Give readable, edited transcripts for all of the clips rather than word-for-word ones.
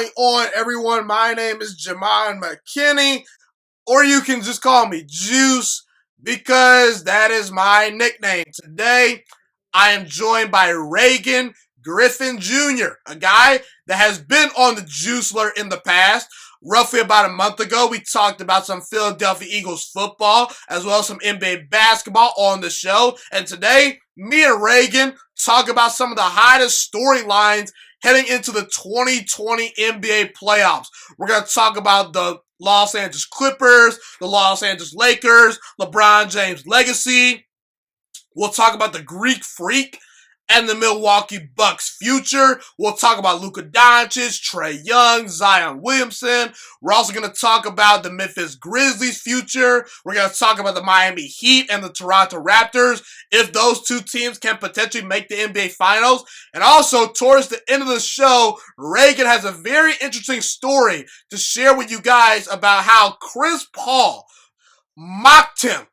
going on, everyone? My name is Jamon McKinney, or you can just call me Juice, because that is my nickname. Today, I am joined by Reagan Griffin Jr., a guy that has been on the Juice Alert in the past. Roughly about a month ago, we talked about some Philadelphia Eagles football, as well as some NBA basketball on the show. And today, me and Reagan talk about some of the hottest storylines heading into the 2020 NBA playoffs. We're going to talk about the Los Angeles Clippers, the Los Angeles Lakers, LeBron James' legacy. We'll talk about the Greek Freak and the Milwaukee Bucks' future. We'll talk about Luka Doncic, Trae Young, Zion Williamson. We're also going to talk about the Memphis Grizzlies' future. We're going to talk about the Miami Heat and the Toronto Raptors, if those two teams can potentially make the NBA Finals. And also, towards the end of the show, Reagan has a very interesting story to share with you guys about how Chris Paul mocked him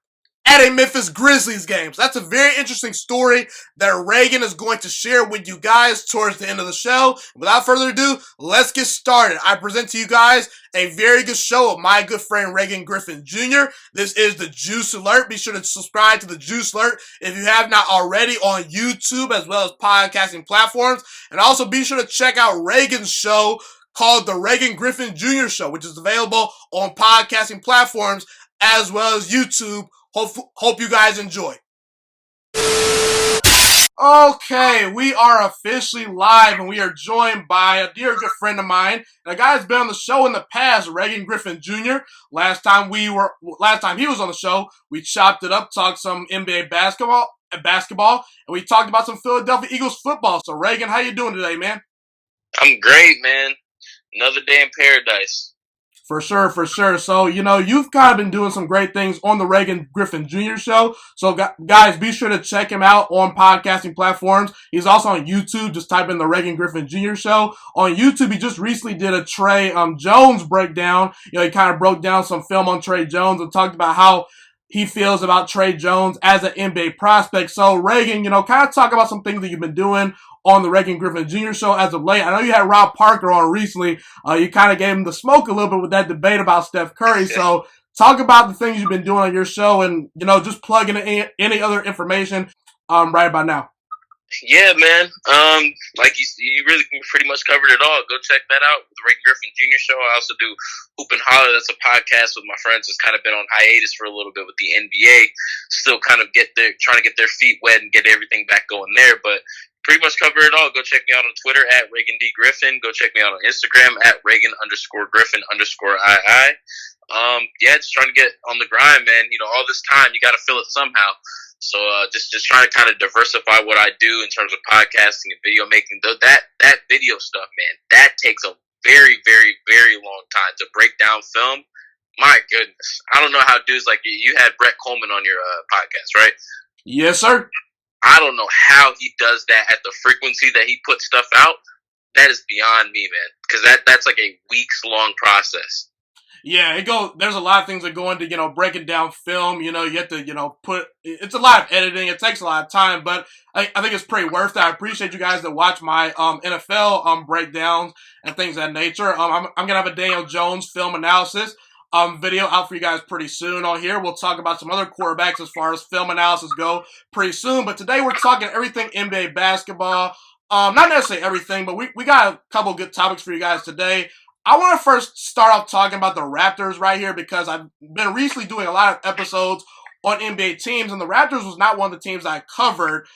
at a Memphis Grizzlies game. So that's a very interesting story that Reagan is going to share with you guys towards the end of the show. Without further ado, let's get started. I present to you guys a very good show of my good friend Reagan Griffin Jr. This is the Juice Alert. Be sure to subscribe to the Juice Alert if you have not already on YouTube as well as podcasting platforms. And also be sure to check out Reagan's show called the Reagan Griffin Jr. Show, which is available on podcasting platforms as well as YouTube. Hope you guys enjoy. Okay, we are officially live, and we are joined by a dear good friend of mine. And a guy that's been on the show in the past, Reagan Griffin Jr. Last time he was on the show, we chopped it up, talked some NBA basketball, and we talked about some Philadelphia Eagles football. So, Reagan, how you doing today, man? I'm great, man. Another day in paradise. For sure. So, you've kind of been doing some great things on the Reagan Griffin Jr. Show. So, guys, be sure to check him out on podcasting platforms. He's also on YouTube. Just type in the Reagan Griffin Jr. Show. On YouTube, he just recently did a Trae Jones breakdown. He kind of broke down some film on Trae Jones and talked about how he feels about Trae Jones as an NBA prospect. So, Reagan, kind of talk about some things that you've been doing on the Reagan Griffin Jr. Show as of late. I know you had Rob Parker on recently. You kind of gave him the smoke a little bit with that debate about Steph Curry. So talk about the things you've been doing on your show and, just plug in any other information right about now. Yeah, man. Like you really pretty much covered it all. Go check that out. The Reagan Griffin Jr. Show. I also do Hoop and Holler. That's a podcast with my friends that's kind of been on hiatus for a little bit with the NBA. Still kind of trying to get their feet wet and get everything back going there. But pretty much cover it all. Go check me out on Twitter at Reagan D. Griffin. Go check me out on Instagram at Reagan_Griffin_II. Just trying to get on the grind, man. All this time, you got to fill it somehow. So just trying to kind of diversify what I do in terms of podcasting and video making. That video stuff, man, that takes a very, very, very long time to break down film. My goodness. I don't know how dudes like you had Brett Coleman on your podcast, right? Yes, sir. I don't know how he does that at the frequency that he puts stuff out. That is beyond me, man. Because that's like a weeks-long process. Yeah, there's a lot of things that go into, breaking down film. You have to, it's a lot of editing. It takes a lot of time, but I think it's pretty worth it. I appreciate you guys that watch my NFL breakdowns and things of that nature. I'm going to have a Daniel Jones film analysis video out for you guys pretty soon on here. We'll talk about some other quarterbacks as far as film analysis go pretty soon. But today we're talking everything NBA basketball. Not necessarily everything, but we got a couple good topics for you guys today. I want to first start off talking about the Raptors right here because I've been recently doing a lot of episodes on NBA teams, and the Raptors was not one of the teams I covered.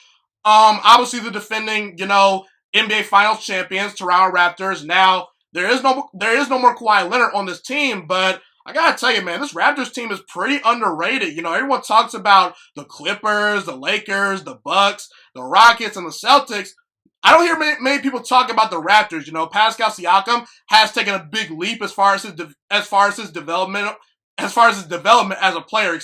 Obviously the defending, NBA Finals champions, Toronto Raptors. Now there is no more Kawhi Leonard on this team, but I gotta tell you, man, this Raptors team is pretty underrated. Everyone talks about the Clippers, the Lakers, the Bucks, the Rockets, and the Celtics. I don't hear many people talk about the Raptors. Pascal Siakam has taken a big leap as far as his development as a player.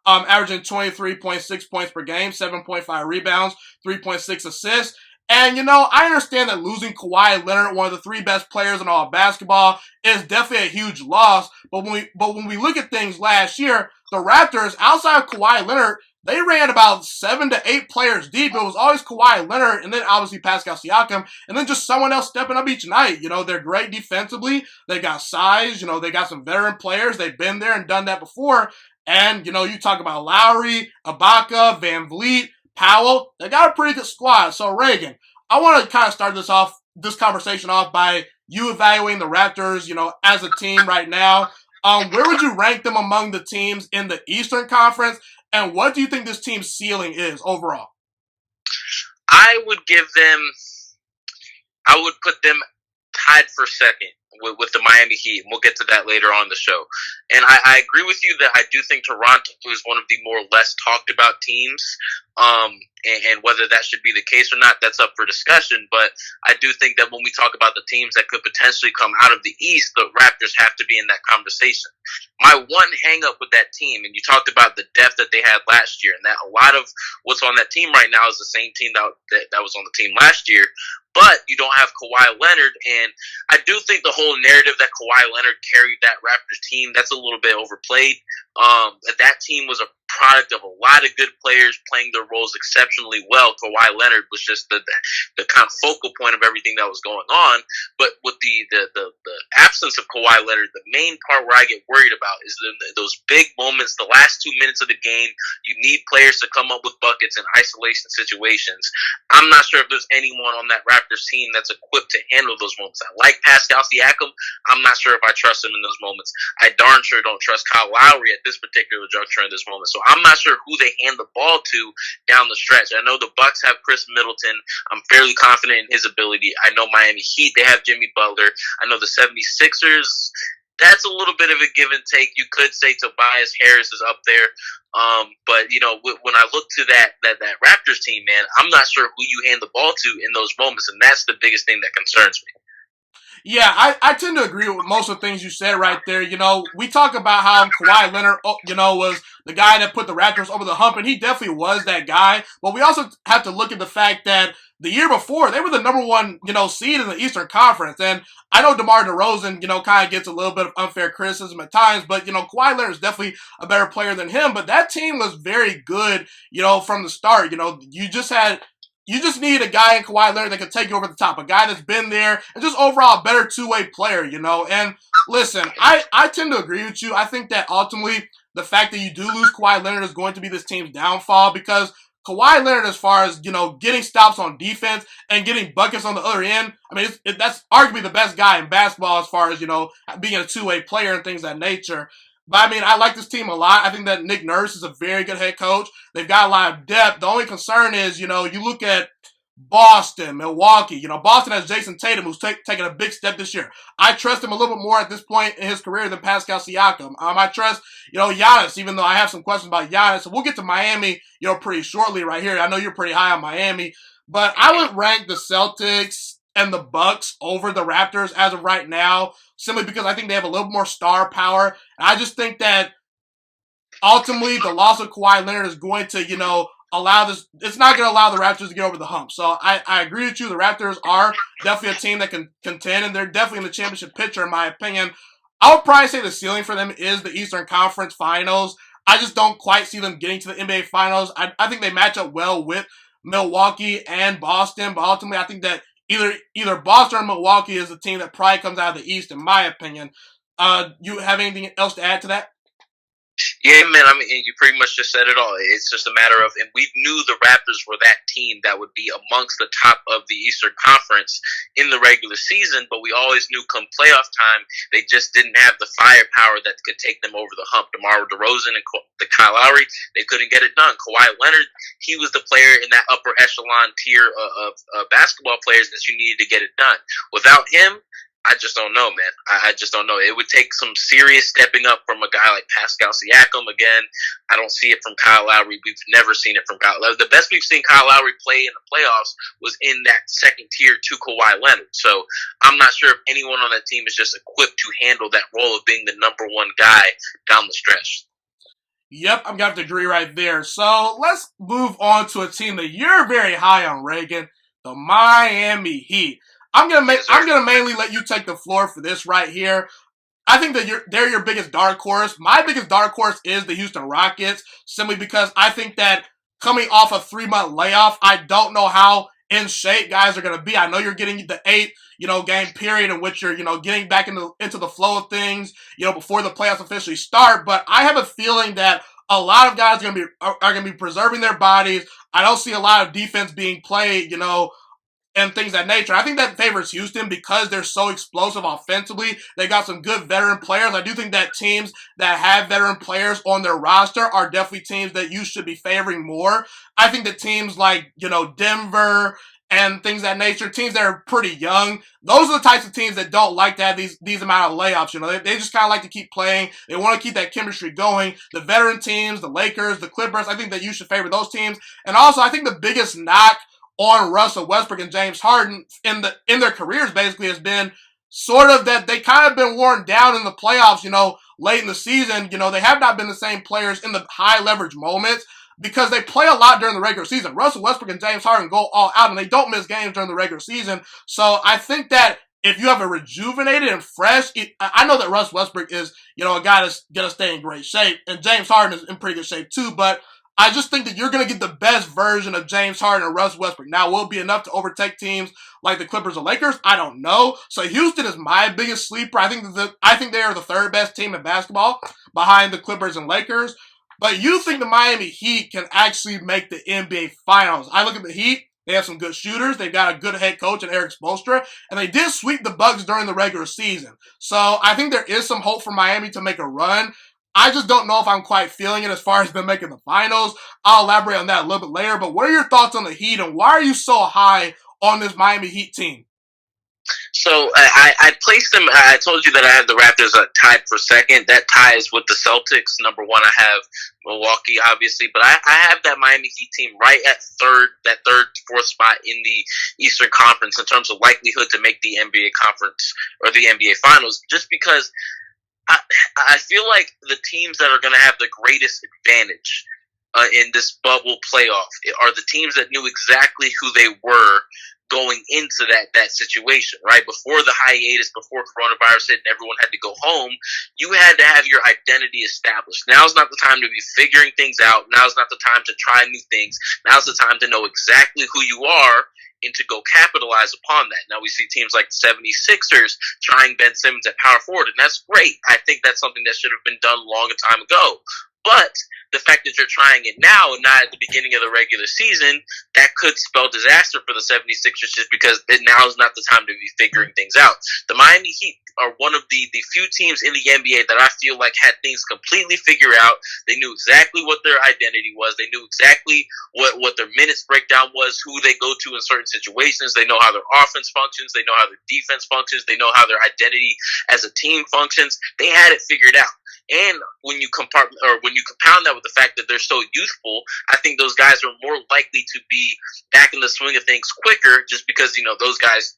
Averaging 23.6 points per game, 7.5 rebounds, 3.6 assists. And, I understand that losing Kawhi Leonard, one of the three best players in all of basketball, is definitely a huge loss. But when we look at things last year, the Raptors, outside of Kawhi Leonard, they ran about 7 to 8 players deep. It was always Kawhi Leonard and then obviously Pascal Siakam and then just someone else stepping up each night. They're great defensively. They got size. They got some veteran players. They've been there and done that before. And, you talk about Lowry, Ibaka, Van Vliet, Powell. They got a pretty good squad. So, Reagan, I want to kind of start this conversation off by you evaluating the Raptors, as a team right now. Where would you rank them among the teams in the Eastern Conference? And what do you think this team's ceiling is overall? I would put them tied for second with the Miami Heat. We'll get to that later on the show. And I agree with you that I do think Toronto is one of the more less talked about teams. And whether that should be the case or not, that's up for discussion. But I do think that when we talk about the teams that could potentially come out of the East, the Raptors have to be in that conversation. My one hang up with that team, and you talked about the depth that they had last year, and that a lot of what's on that team right now is the same team that was on the team last year. But you don't have Kawhi Leonard, and I do think the whole narrative that Kawhi Leonard carried that Raptors team, that's a little bit overplayed. That team was a product of a lot of good players playing their roles exceptionally well. Kawhi Leonard was just the kind of focal point of everything that was going on. But with the absence of Kawhi Leonard, the main part where I get worried about is those big moments, the last 2 minutes of the game. You need players to come up with buckets in isolation situations. I'm not sure if there's anyone on that Raptors team that's equipped to handle those moments. I like Pascal Siakam. I'm not sure if I trust him in those moments. I darn sure don't trust Kyle Lowry at this particular juncture in this moment. So I'm not sure who they hand the ball to down the stretch. I know the Bucks have Chris Middleton. I'm fairly confident in his ability. I know Miami Heat, they have Jimmy Butler. I know the 76ers, that's a little bit of a give and take. You could say Tobias Harris is up there. But when I look to that Raptors team, man, I'm not sure who you hand the ball to in those moments, and that's the biggest thing that concerns me. Yeah, I tend to agree with most of the things you said right there. We talk about how Kawhi Leonard, was the guy that put the Raptors over the hump, and he definitely was that guy. But we also have to look at the fact that the year before, they were the number one, seed in the Eastern Conference. And I know DeMar DeRozan, kind of gets a little bit of unfair criticism at times, but, Kawhi Leonard is definitely a better player than him. But that team was very good, from the start. You just need a guy in Kawhi Leonard that can take you over the top, a guy that's been there, and just overall a better two-way player, And listen, I tend to agree with you. I think that ultimately the fact that you do lose Kawhi Leonard is going to be this team's downfall because Kawhi Leonard, as far as, getting stops on defense and getting buckets on the other end, I mean, that's arguably the best guy in basketball as far as, being a two-way player and things of that nature. But, I mean, I like this team a lot. I think that Nick Nurse is a very good head coach. They've got a lot of depth. The only concern is, you look at Boston, Milwaukee. Boston has Jason Tatum, who's taking a big step this year. I trust him a little bit more at this point in his career than Pascal Siakam. I trust, Giannis, even though I have some questions about Giannis. So we'll get to Miami, pretty shortly right here. I know you're pretty high on Miami. But I would rank the Celtics and the Bucks over the Raptors as of right now, simply because I think they have a little more star power. And I just think that ultimately the loss of Kawhi Leonard is going to, it's not going to allow the Raptors to get over the hump. So I agree with you. The Raptors are definitely a team that can contend, and they're definitely in the championship picture, in my opinion. I would probably say the ceiling for them is the Eastern Conference Finals. I just don't quite see them getting to the NBA Finals. I think they match up well with Milwaukee and Boston, but ultimately I think that either Boston or Milwaukee is the team that probably comes out of the East, in my opinion. You have anything else to add to that? Yeah, man, I mean, you pretty much just said it all. It's just a matter of, and we knew the Raptors were that team that would be amongst the top of the Eastern Conference in the regular season, but we always knew come playoff time, they just didn't have the firepower that could take them over the hump. DeMar DeRozan and the Kyle Lowry, they couldn't get it done. Kawhi Leonard, he was the player in that upper echelon tier of basketball players that you needed to get it done. Without him, I just don't know, man. I just don't know. It would take some serious stepping up from a guy like Pascal Siakam. Again, I don't see it from Kyle Lowry. We've never seen it from Kyle Lowry. The best we've seen Kyle Lowry play in the playoffs was in that second tier to Kawhi Leonard. So I'm not sure if anyone on that team is just equipped to handle that role of being the number one guy down the stretch. Yep, I'm going to have to agree right there. So let's move on to a team that you're very high on, Reagan, the Miami Heat. I'm gonna mainly let you take the floor for this right here. I think that they're your biggest dark horse. My biggest dark horse is the Houston Rockets, simply because I think that coming off a 3-month layoff, I don't know how in shape guys are going to be. I know you're getting the 8th, game period in which you're, getting back into the flow of things, before the playoffs officially start. But I have a feeling that a lot of guys are going to be preserving their bodies. I don't see a lot of defense being played, and things of that nature. I think that favors Houston because they're so explosive offensively. They got some good veteran players. I do think that teams that have veteran players on their roster are definitely teams that you should be favoring more. I think that teams like, Denver and things of that nature, teams that are pretty young, those are the types of teams that don't like to have these amount of layoffs. They just kind of like to keep playing. They want to keep that chemistry going. The veteran teams, the Lakers, the Clippers, I think that you should favor those teams. And also, I think the biggest knock on Russell Westbrook and James Harden in their careers basically has been sort of that they kind of been worn down in the playoffs, late in the season. They have not been the same players in the high leverage moments because they play a lot during the regular season. Russell Westbrook and James Harden go all out and they don't miss games during the regular season. So I think that if you have a rejuvenated and fresh, I know that Russ Westbrook is, a guy that's going to stay in great shape, and James Harden is in pretty good shape too, but I just think that you're going to get the best version of James Harden and Russ Westbrook. Now, will it be enough to overtake teams like the Clippers or Lakers? I don't know. So Houston is my biggest sleeper. I think they are the third best team in basketball behind the Clippers and Lakers. But you think the Miami Heat can actually make the NBA Finals? I look at the Heat. They have some good shooters. They've got a good head coach in Eric Spoelstra. And they did sweep the Bucks during the regular season. So I think there is some hope for Miami to make a run. I just don't know if I'm quite feeling it as far as them making the finals. I'll elaborate on that a little bit later. But what are your thoughts on the Heat, and why are you so high on this Miami Heat team? So I placed them. I told you that I have the Raptors tied for second. That ties with the Celtics. Number one, I have Milwaukee, obviously, but I have that Miami Heat team right at fourth spot in the Eastern Conference in terms of likelihood to make the NBA conference or the NBA Finals, just because I feel like the teams that are going to have the greatest advantage in this bubble playoff are the teams that knew exactly who they were going into that situation, right? Before the hiatus, before coronavirus hit and everyone had to go home, you had to have your identity established. Now's not the time to be figuring things out. Now's not the time to try new things. Now's the time to know exactly who you are and to go capitalize upon that. Now we see teams like the 76ers trying Ben Simmons at power forward, and that's great. I think that's something that should have been done long a time ago. But the fact that you're trying it now and not at the beginning of the regular season, that could spell disaster for the 76ers just because now is not the time to be figuring things out. The Miami Heat are one of the few teams in the NBA that I feel like had things completely figured out. They knew exactly what their identity was. They knew exactly what their minutes breakdown was, who they go to in certain situations. They know how their offense functions. They know how their defense functions. They know how their identity as a team functions. They had it figured out. And when you compound that with the fact that they're so youthful, I think those guys are more likely to be back in the swing of things quicker, just because those guys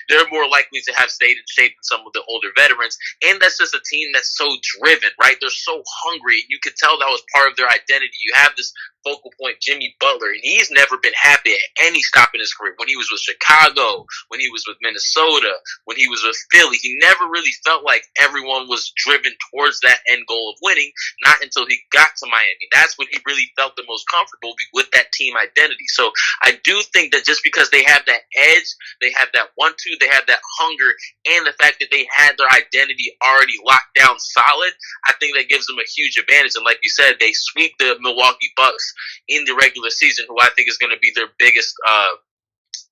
they're more likely to have stayed in shape than some of the older veterans. And that's just a team that's so driven, right? They're so hungry. You could tell that was part of their identity. You have this focal point, Jimmy Butler, and he's never been happy at any stop in his career. When he was with Chicago, when he was with Minnesota, when he was with Philly, he never really felt like everyone was driven towards that end goal of winning, not until he got to Miami. That's when he really felt the most comfortable with that team identity. So I do think that just because they have that edge, they have that 1-2, they have that hunger, and the fact that they had their identity already locked down solid, I think that gives them a huge advantage. And like you said, they sweep the Milwaukee Bucks in the regular season, who I think is going to be their biggest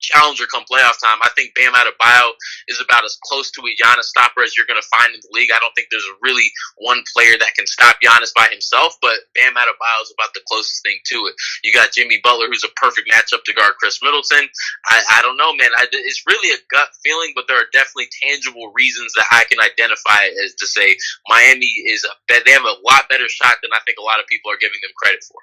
challenger come playoff time. I think Bam Adebayo is about as close to a Giannis stopper as you're going to find in the league. I don't think there's really one player that can stop Giannis by himself, but Bam Adebayo is about the closest thing to it. You got Jimmy Butler, who's a perfect matchup to guard Chris Middleton. I don't know, man. It's really a gut feeling, but there are definitely tangible reasons that I can identify as to say Miami they have a lot better shot than I think a lot of people are giving them credit for.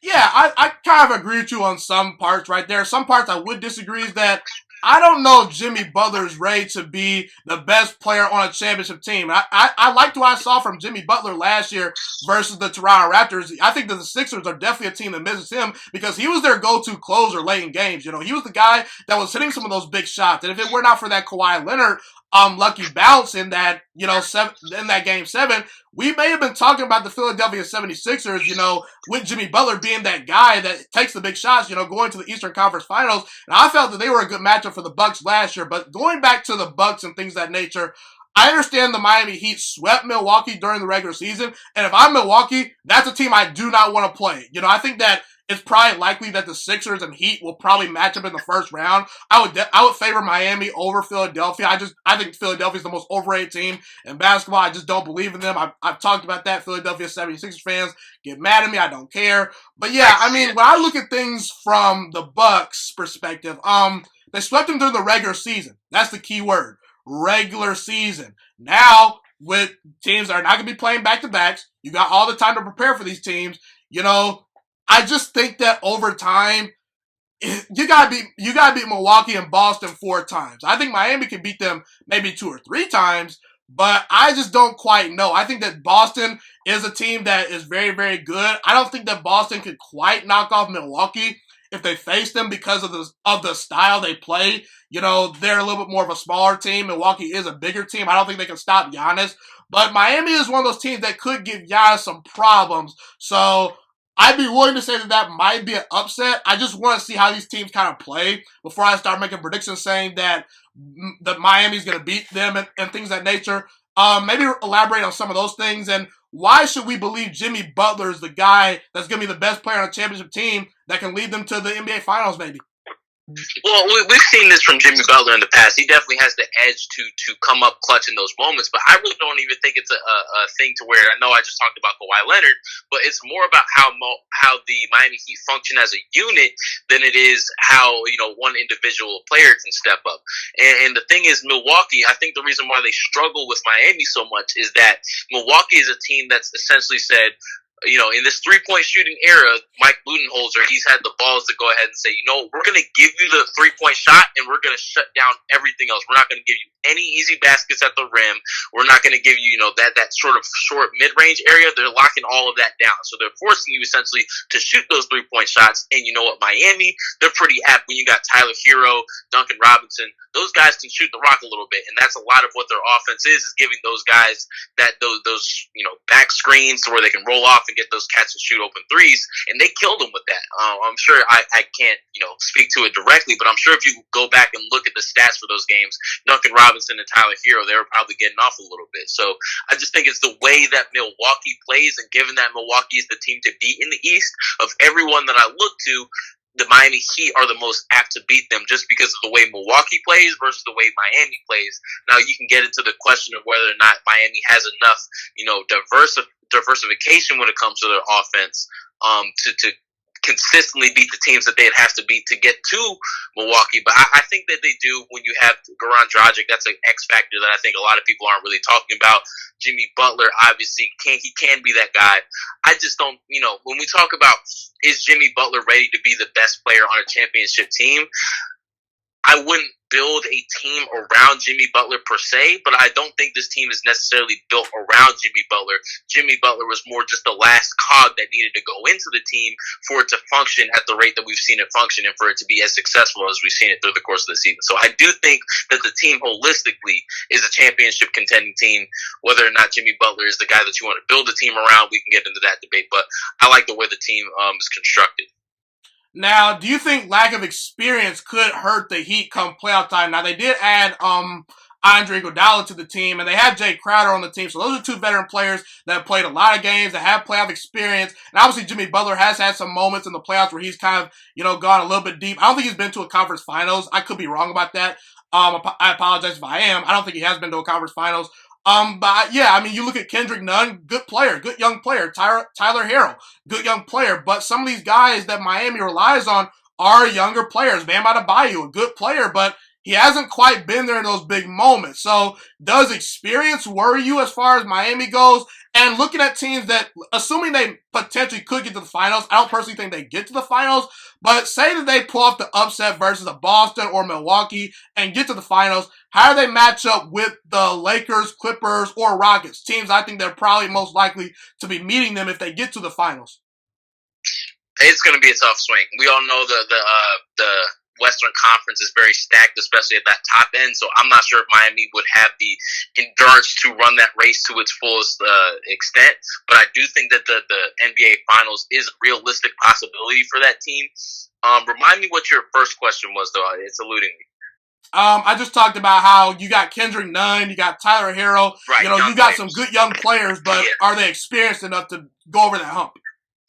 Yeah, I kind of agree with you on some parts right there. Some parts I would disagree is that I don't know if Jimmy Butler's ready to be the best player on a championship team. I liked what I saw from Jimmy Butler last year versus the Toronto Raptors. I think that the Sixers are definitely a team that misses him because he was their go-to closer late in games. He was the guy that was hitting some of those big shots. And if it were not for that Kawhi Leonard, lucky bounce in that, in that game 7, we may have been talking about the Philadelphia 76ers, with Jimmy Butler being that guy that takes the big shots, going to the Eastern Conference Finals. And I felt that they were a good matchup for the Bucks last year. But going back to the Bucks and things of that nature, I understand the Miami Heat swept Milwaukee during the regular season. And if I'm Milwaukee, that's a team I do not want to play. I think that it's probably likely that the Sixers and Heat will probably match up in the first round. I would favor Miami over Philadelphia. I think Philadelphia is the most overrated team in basketball. I just don't believe in them. I've talked about that. Philadelphia 76ers fans get mad at me. I don't care. But yeah, I mean, when I look at things from the Bucks perspective, they swept them during the regular season. That's the key word. Regular season. Now, with teams that are not going to be playing back-to-backs, you got all the time to prepare for these teams. I just think that over time, you gotta beat Milwaukee and Boston 4 times. I think Miami can beat them maybe 2 or 3 times, but I just don't quite know. I think that Boston is a team that is very, very good. I don't think that Boston could quite knock off Milwaukee if they face them because of the style they play. They're a little bit more of a smaller team. Milwaukee is a bigger team. I don't think they can stop Giannis. But Miami is one of those teams that could give Giannis some problems. So I'd be willing to say that might be an upset. I just want to see how these teams kind of play before I start making predictions saying that Miami's going to beat them and things of that nature. Maybe elaborate on some of those things. And why should we believe Jimmy Butler is the guy that's going to be the best player on a championship team that can lead them to the NBA Finals maybe? Well, we've seen this from Jimmy Butler in the past. He definitely has the edge to come up clutch in those moments, but I really don't even think it's a thing to where, I know I just talked about Kawhi Leonard, but it's more about how the Miami Heat function as a unit than it is how, one individual player can step up. And the thing is, Milwaukee, I think the reason why they struggle with Miami so much is that Milwaukee is a team that's essentially said, in this 3-point shooting era, Mike Budenholzer, he's had the balls to go ahead and say, we're going to give you the 3-point shot and we're going to shut down everything else. We're not going to give you any easy baskets at the rim. We're not going to give you, that sort of short mid-range area. They're locking all of that down. So they're forcing you essentially to shoot those 3-point shots. And you know what, Miami, they're pretty apt when you got Tyler Hero, Duncan Robinson. Those guys can shoot the rock a little bit. And that's a lot of what their offense is giving those guys those back screens to where they can roll off and get those catch and shoot open threes, and they killed them with that. I'm sure I can't speak to it directly, but I'm sure if you go back and look at the stats for those games, Duncan Robinson and Tyler Hero, they were probably getting off a little bit. So I just think it's the way that Milwaukee plays, and given that Milwaukee is the team to beat in the East, of everyone that I look to, the Miami Heat are the most apt to beat them just because of the way Milwaukee plays versus the way Miami plays. Now you can get into the question of whether or not Miami has enough, diversification when it comes to their offense, to consistently beat the teams that they'd have to beat to get to Milwaukee. But I think that they do when you have Goran Dragic. That's an X factor that I think a lot of people aren't really talking about. Jimmy Butler, obviously, he can be that guy. I just don't, when we talk about is Jimmy Butler ready to be the best player on a championship team, I wouldn't build a team around Jimmy Butler per se, but I don't think this team is necessarily built around Jimmy Butler. Jimmy Butler was more just the last cog that needed to go into the team for it to function at the rate that we've seen it function and for it to be as successful as we've seen it through the course of the season. So I do think that the team holistically is a championship contending team. Whether or not Jimmy Butler is the guy that you want to build a team around, we can get into that debate, but I like the way the team is constructed. Now, do you think lack of experience could hurt the Heat come playoff time? Now, they did add Andre Iguodala to the team, and they have Jay Crowder on the team. So those are 2 veteran players that have played a lot of games, that have playoff experience. And obviously, Jimmy Butler has had some moments in the playoffs where he's kind of, gone a little bit deep. I don't think he's been to a conference finals. I could be wrong about that. I apologize if I am. I don't think he has been to a conference finals. But yeah, I mean, you look at Kendrick Nunn, good player, good young player. Tyler Hero, good young player. But some of these guys that Miami relies on are younger players. Bam Adebayo, a good player, but he hasn't quite been there in those big moments. So does experience worry you as far as Miami goes? And looking at teams that, assuming they potentially could get to the finals, I don't personally think they get to the finals, but say that they pull off the upset versus a Boston or Milwaukee and get to the finals, how do they match up with the Lakers, Clippers, or Rockets? Teams I think they're probably most likely to be meeting them if they get to the finals. It's going to be a tough swing. We all know the Western Conference is very stacked, especially at that top end. So I'm not sure if Miami would have the endurance to run that race to its fullest extent. But I do think that the NBA Finals is a realistic possibility for that team. Remind me what your first question was, though. It's eluding me. I just talked about how you got Kendrick Nunn, you got Tyler Hero. Right, You got some good young players, but are they experienced enough to go over that hump?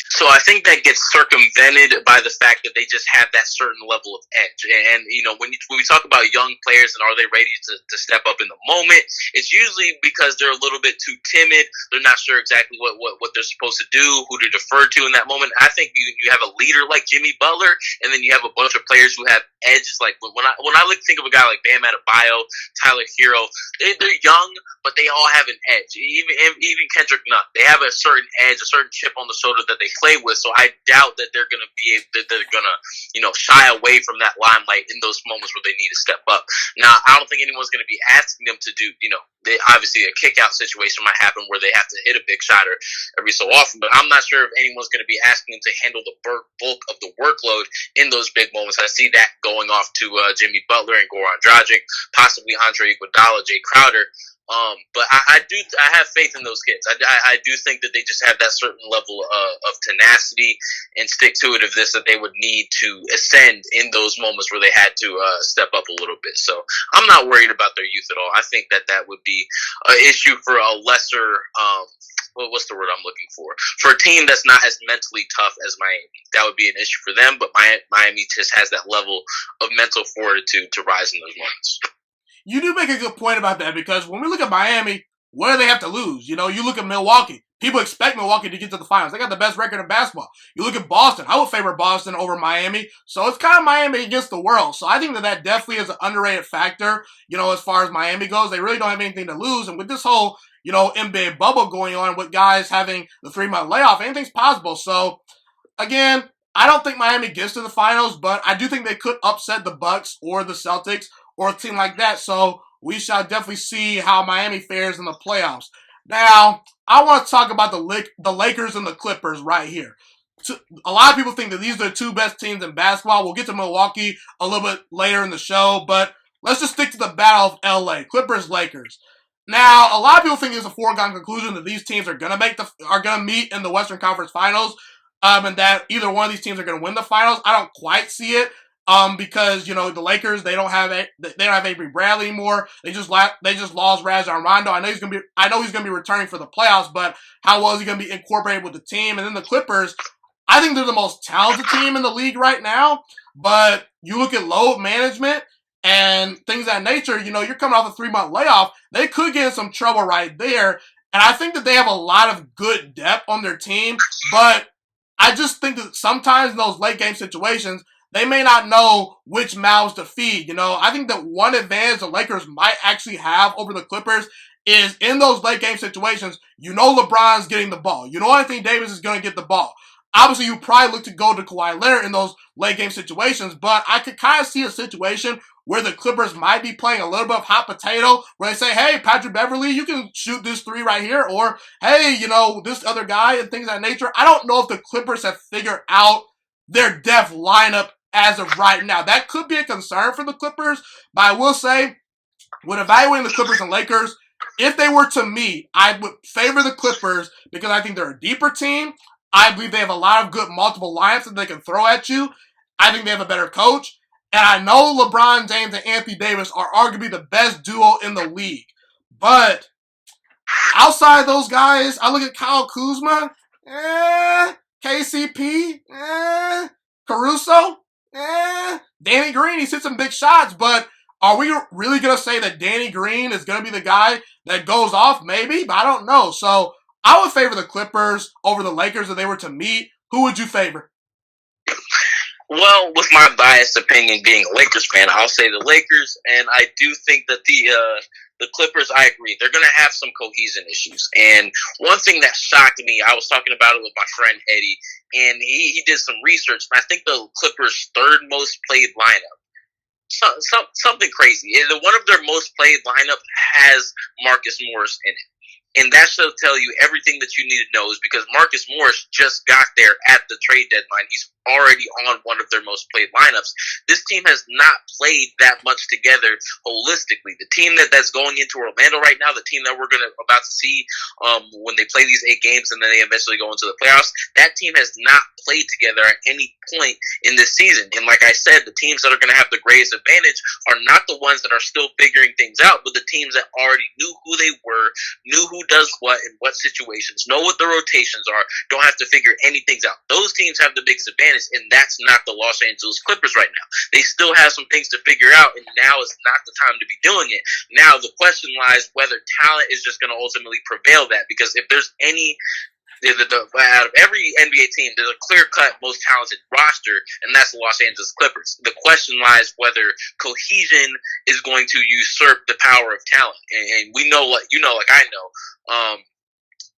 So I think that gets circumvented by the fact that they just have that certain level of edge. And when we talk about young players and are they ready to step up in the moment, it's usually because they're a little bit too timid. They're not sure exactly what they're supposed to do, who to defer to in that moment. I think you have a leader like Jimmy Butler, and then you have a bunch of players who have edges. Like when I think of a guy like Bam Adebayo, Tyler Hero, they're young, but they all have an edge. Even Kendrick Nunn, they have a certain edge, a certain chip on the shoulder that they play with. So I doubt that they're gonna shy away from that limelight in those moments where they need to step up. Now, I don't think anyone's gonna be asking them to do, obviously a kick out situation might happen where they have to hit a big shot every so often, but I'm not sure if anyone's gonna be asking them to handle the bulk of the workload in those big moments. I see that going off to Jimmy Butler and Goran Dragic, possibly Andre Iguodala, Jay Crowder. But I have faith in those kids. I do think that they just have that certain level of tenacity and stick to it of this that they would need to ascend in those moments where they had to step up a little bit. So I'm not worried about their youth at all. I think that would be an issue for a lesser, what's the word I'm looking for? For a team that's not as mentally tough as Miami. That would be an issue for them, but Miami just has that level of mental fortitude to rise in those moments. You do make a good point about that because when we look at Miami, what do they have to lose? You look at Milwaukee. People expect Milwaukee to get to the finals. They got the best record in basketball. You look at Boston. I would favor Boston over Miami. So it's kind of Miami against the world. So I think that definitely is an underrated factor, as far as Miami goes. They really don't have anything to lose. And with this whole, NBA bubble going on with guys having the 3-month layoff, anything's possible. So, again, I don't think Miami gets to the finals, but I do think they could upset the Bucks or the Celtics or a team like that. So we shall definitely see how Miami fares in the playoffs. Now, I want to talk about the Lakers and the Clippers right here. A lot of people think that these are the two best teams in basketball. We'll get to Milwaukee a little bit later in the show, but let's just stick to the battle of LA, Clippers-Lakers. Now, a lot of people think it's a foregone conclusion that these teams are gonna meet in the Western Conference Finals, and that either one of these teams are gonna win the finals. I don't quite see it. Because the Lakers they don't have Avery Bradley anymore. They just lost Rajon Rondo. I know he's gonna be returning for the playoffs, but how well is he gonna be incorporated with the team? And then the Clippers, I think they're the most talented team in the league right now. But you look at load management and things of that nature. You're coming off a 3-month layoff. They could get in some trouble right there. And I think that they have a lot of good depth on their team, but I just think that sometimes in those late game situations, they may not know which mouths to feed. I think that one advantage the Lakers might actually have over the Clippers is in those late game situations, LeBron's getting the ball. Anthony Davis is going to get the ball. Obviously, you probably look to go to Kawhi Leonard in those late game situations, but I could kind of see a situation where the Clippers might be playing a little bit of hot potato, where they say, hey, Patrick Beverley, you can shoot this 3 right here, or hey, this other guy and things of that nature. I don't know if the Clippers have figured out their depth lineup as of right now. That could be a concern for the Clippers, but I will say, when evaluating the Clippers and Lakers, if they were to meet, I would favor the Clippers because I think they're a deeper team. I believe they have a lot of good multiple lineups that they can throw at you. I think they have a better coach. And I know LeBron James and Anthony Davis are arguably the best duo in the league. But outside of those guys, I look at Kyle Kuzma, KCP, Caruso, Danny Green, he's hit some big shots, but are we really going to say that Danny Green is going to be the guy that goes off? Maybe, but I don't know. So I would favor the Clippers over the Lakers if they were to meet. Who would you favor? Well, with my biased opinion being a Lakers fan, I'll say the Lakers, and I do think that the Clippers, I agree, they're going to have some cohesion issues. And one thing that shocked me, I was talking about it with my friend Eddie, and he did some research, and I think the Clippers' third most played lineup, something crazy. One of their most played lineup has Marcus Morris in it. And that should tell you everything that you need to know is because Marcus Morris just got there at the trade deadline. He's already on one of their most played lineups. This team has not played that much together holistically. The team that's going into Orlando right now, the team that we're about to see when they play these 8 games and then they eventually go into the playoffs, that team has not played together at any point in this season. And like I said, the teams that are going to have the greatest advantage are not the ones that are still figuring things out, but the teams that already knew who they were, knew who does what in what situations, know what the rotations are, don't have to figure anything out. Those teams have the biggest advantage, and that's not the Los Angeles Clippers right now. They still have some things to figure out, and now is not the time to be doing it. Now, the question lies whether talent is just going to ultimately prevail that, because if there's any out of every NBA team, there's a clear-cut, most talented roster, and that's the Los Angeles Clippers. The question lies whether cohesion is going to usurp the power of talent. And we know, like I know,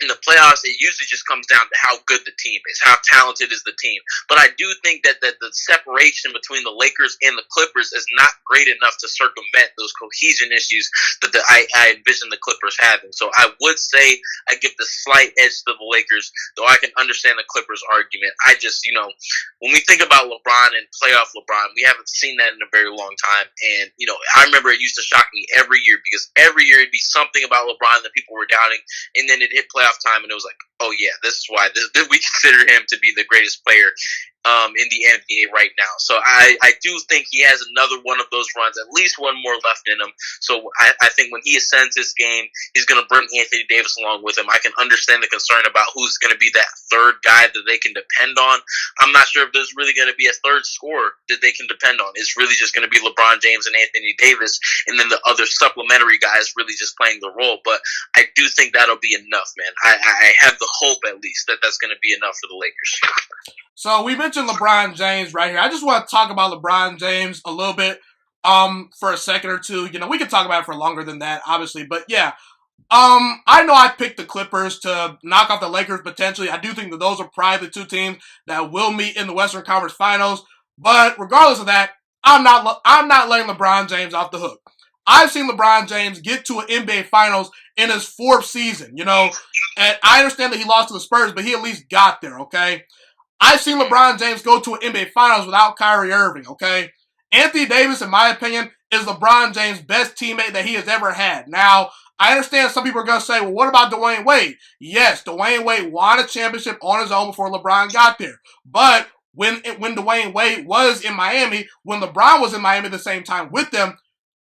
in the playoffs, it usually just comes down to how good the team is, how talented is the team. But I do think that the separation between the Lakers and the Clippers is not great enough to circumvent those cohesion issues that I envision the Clippers having. So I would say I give the slight edge to the Lakers, though I can understand the Clippers' argument. I just, when we think about LeBron and playoff LeBron, we haven't seen that in a very long time. And, I remember it used to shock me every year, because every year it'd be something about LeBron that people were doubting, and then it hit playoff time, and it was like, oh yeah, this is why we consider him to be the greatest player in the NBA right now. So I do think he has another one of those runs, at least one more left in him. So I think when he ascends this game, he's going to bring Anthony Davis along with him. I can understand the concern about who's going to be that third guy that they can depend on. I'm not sure if there's really going to be a third scorer that they can depend on. It's really just going to be LeBron James and Anthony Davis, and then the other supplementary guys really just playing the role. But I do think that'll be enough, man. I have the hope, at least, that that's going to be enough for the Lakers. So we mentioned LeBron James right here. I just want to talk about LeBron James a little bit for a second or two. We could talk about it for longer than that, obviously. But yeah, I know I picked the Clippers to knock off the Lakers potentially. I do think that those are probably the two teams that will meet in the Western Conference Finals. But regardless of that, I'm not letting LeBron James off the hook. I've seen LeBron James get to an NBA Finals in his 4th season, and I understand that he lost to the Spurs, but he at least got there, okay? I've seen LeBron James go to an NBA Finals without Kyrie Irving, okay? Anthony Davis, in my opinion, is LeBron James' best teammate that he has ever had. Now, I understand some people are going to say, well, what about Dwayne Wade? Yes, Dwayne Wade won a championship on his own before LeBron got there. But when Dwayne Wade was in Miami, when LeBron was in Miami at the same time with them,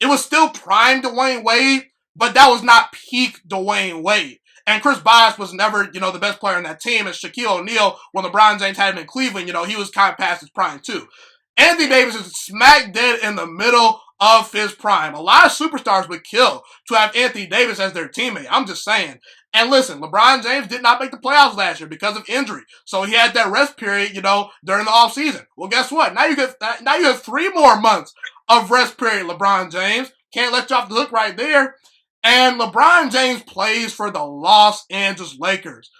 it was still prime Dwayne Wade, but that was not peak Dwayne Wade. And Chris Bosh was never, the best player on that team. And Shaquille O'Neal, when LeBron James had him in Cleveland, he was kind of past his prime too. Anthony Davis is smack dead in the middle of his prime. A lot of superstars would kill to have Anthony Davis as their teammate. I'm just saying. And listen, LeBron James did not make the playoffs last year because of injury. So he had that rest period, during the offseason. Well, guess what? Now you have 3 more months of rest period, LeBron James. Can't let you off the hook right there. And LeBron James plays for the Los Angeles Lakers,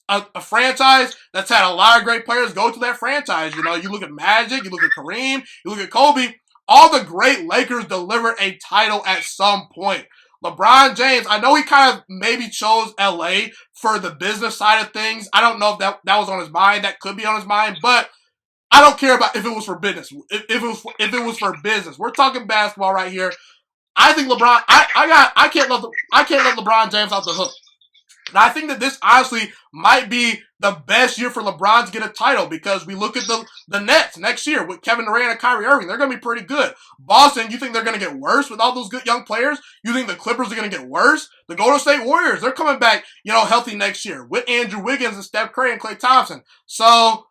a franchise that's had a lot of great players go to that franchise. You look at Magic, you look at Kareem, you look at Kobe. All the great Lakers delivered a title at some point. LeBron James, I know he kind of maybe chose LA for the business side of things. I don't know if that was on his mind. That could be on his mind, but I don't care about if it was for business. If it was for business, we're talking basketball right here. I think LeBron. I can't let LeBron James off the hook. And I think that this honestly might be the best year for LeBron to get a title, because we look at the Nets next year with Kevin Durant and Kyrie Irving. They're going to be pretty good. Boston, you think they're going to get worse with all those good young players? You think the Clippers are going to get worse? The Golden State Warriors, they're coming back, healthy next year with Andrew Wiggins and Steph Curry and Klay Thompson. So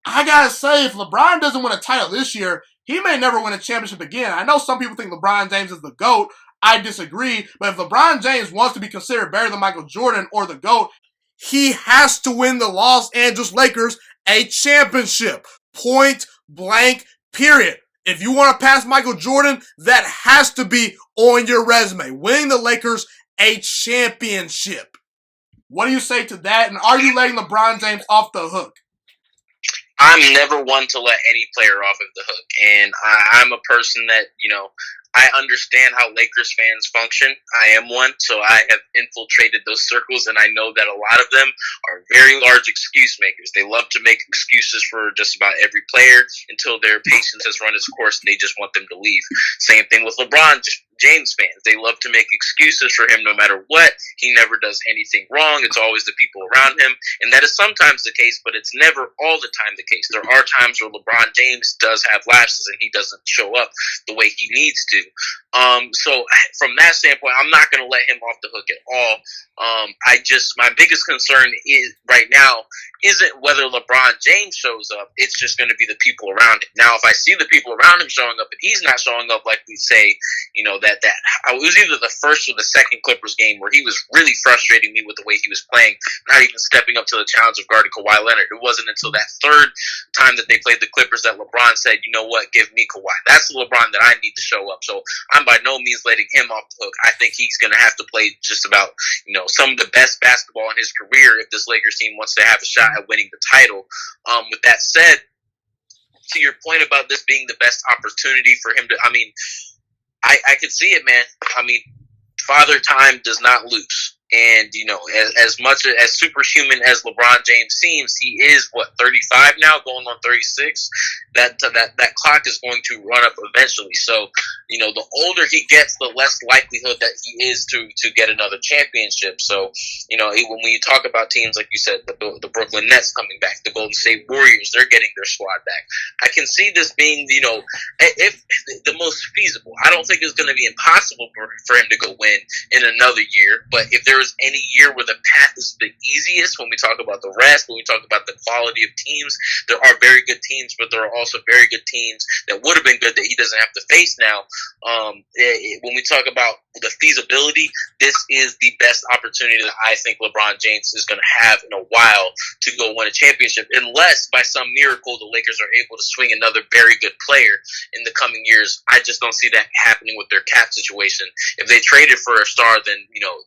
I got to say, if LeBron doesn't win a title this year, he may never win a championship again. I know some people think LeBron James is the GOAT. I disagree. But if LeBron James wants to be considered better than Michael Jordan or the GOAT, he has to win the Los Angeles Lakers a championship. Point blank, period. If you want to pass Michael Jordan, that has to be on your resume. Winning the Lakers a championship. What do you say to that? And are you letting LeBron James off the hook? I'm never one to let any player off of the hook. And I'm a person that, I understand how Lakers fans function. I am one, so I have infiltrated those circles, and I know that a lot of them are very large excuse makers. They love to make excuses for just about every player until their patience has run its course and they just want them to leave. Same thing with LeBron James fans. They love to make excuses for him no matter what. He never does anything wrong. It's always the people around him. And that is sometimes the case, but it's never all the time the case. There are times where LeBron James does have lapses and he doesn't show up the way he needs to. So from that standpoint, I'm not going to let him off the hook at all. My biggest concern is right now isn't whether LeBron James shows up. It's just going to be the people around him. Now, if I see the people around him showing up and he's not showing up, like we say, that it was either the first or the second Clippers game where he was really frustrating me with the way he was playing, not even stepping up to the challenge of guarding Kawhi Leonard. It wasn't until that third time that they played the Clippers that LeBron said, you know what, give me Kawhi. That's the LeBron that I need to show up. So I'm by no means letting him off the hook. I think he's going to have to play just about, some of the best basketball in his career if this Lakers team wants to have a shot at winning the title. With that said, to your point about this being the best opportunity for him to, I could see it, man. Father Time does not lose. And, as much as superhuman as LeBron James seems, he is, 35 now, going on 36? That clock is going to run up eventually. So, the older he gets, the less likelihood that he is to get another championship. So, when you talk about teams, like you said, the Brooklyn Nets coming back, the Golden State Warriors, they're getting their squad back. I can see this being, if the most feasible. I don't think it's going to be impossible for him to go win in another year, but if there is any year where the path is the easiest, when we talk about the rest, when we talk about the quality of teams, there are very good teams, but there are also very good teams that would have been good that he doesn't have to face now. When we talk about the feasibility, this is the best opportunity that I think LeBron James is going to have in a while to go win a championship, unless by some miracle the Lakers are able to swing another very good player in the coming years. I just don't see that happening with their cap situation. If they traded for a star, then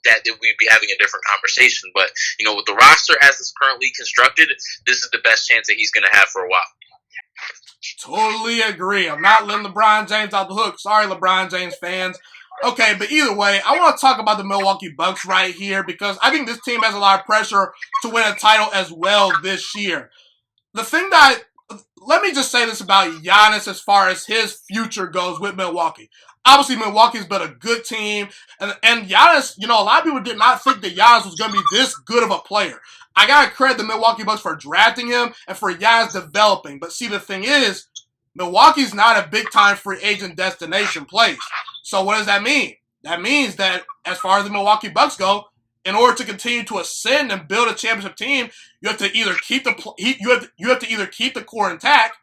that we'd be having a different conversation. But with the roster as it's currently constructed, this is the best chance that he's going to have for a while. Totally agree. I'm not letting LeBron James off the hook. Sorry, LeBron James fans. Okay, but either way, I want to talk about the Milwaukee Bucks right here because I think this team has a lot of pressure to win a title as well this year. Let me just say this about Giannis as far as his future goes with Milwaukee. Obviously, Milwaukee's been a good team, and Giannis, a lot of people did not think that Giannis was going to be this good of a player. I got to credit the Milwaukee Bucks for drafting him and for Giannis developing. But see, the thing is, Milwaukee's not a big-time free agent destination place. So what does that mean? That means that as far as the Milwaukee Bucks go, in order to continue to ascend and build a championship team, you have to either keep the core intact,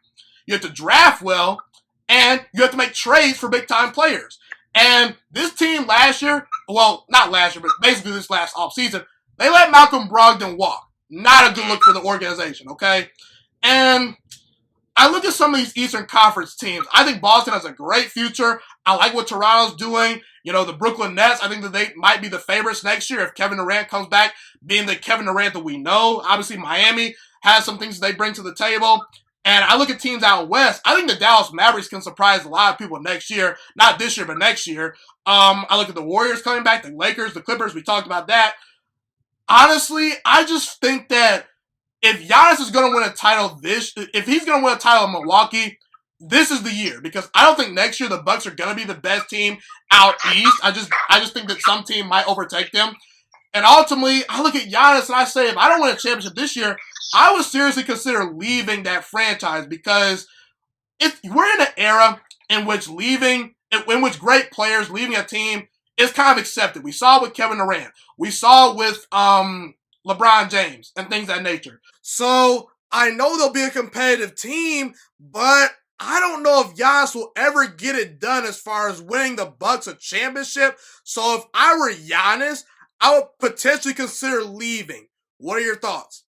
you have to draft well, and you have to make trades for big-time players. And this team last year, well, not last year, but basically this last offseason, they let Malcolm Brogdon walk. Not a good look for the organization, okay? And I look at some of these Eastern Conference teams. I think Boston has a great future. I like what Toronto's doing. The Brooklyn Nets, I think that they might be the favorites next year if Kevin Durant comes back, being the Kevin Durant that we know. Obviously, Miami has some things that they bring to the table. And I look at teams out west. I think the Dallas Mavericks can surprise a lot of people next year. Not this year, but next year. I look at the Warriors coming back, the Lakers, the Clippers. We talked about that. Honestly, I just think that if Giannis is going to win a title if he's going to win a title in Milwaukee, this is the year, because I don't think next year the Bucks are going to be the best team out east. I just think that some team might overtake them. And ultimately, I look at Giannis and I say, if I don't win a championship this year, I would seriously consider leaving that franchise, because we're in an era in which great players leaving a team is kind of accepted. We saw it with Kevin Durant. We saw it with LeBron James and things of that nature. So I know they'll be a competitive team, but I don't know if Giannis will ever get it done as far as winning the Bucks a championship. So if I were Giannis, I would potentially consider leaving. What are your thoughts?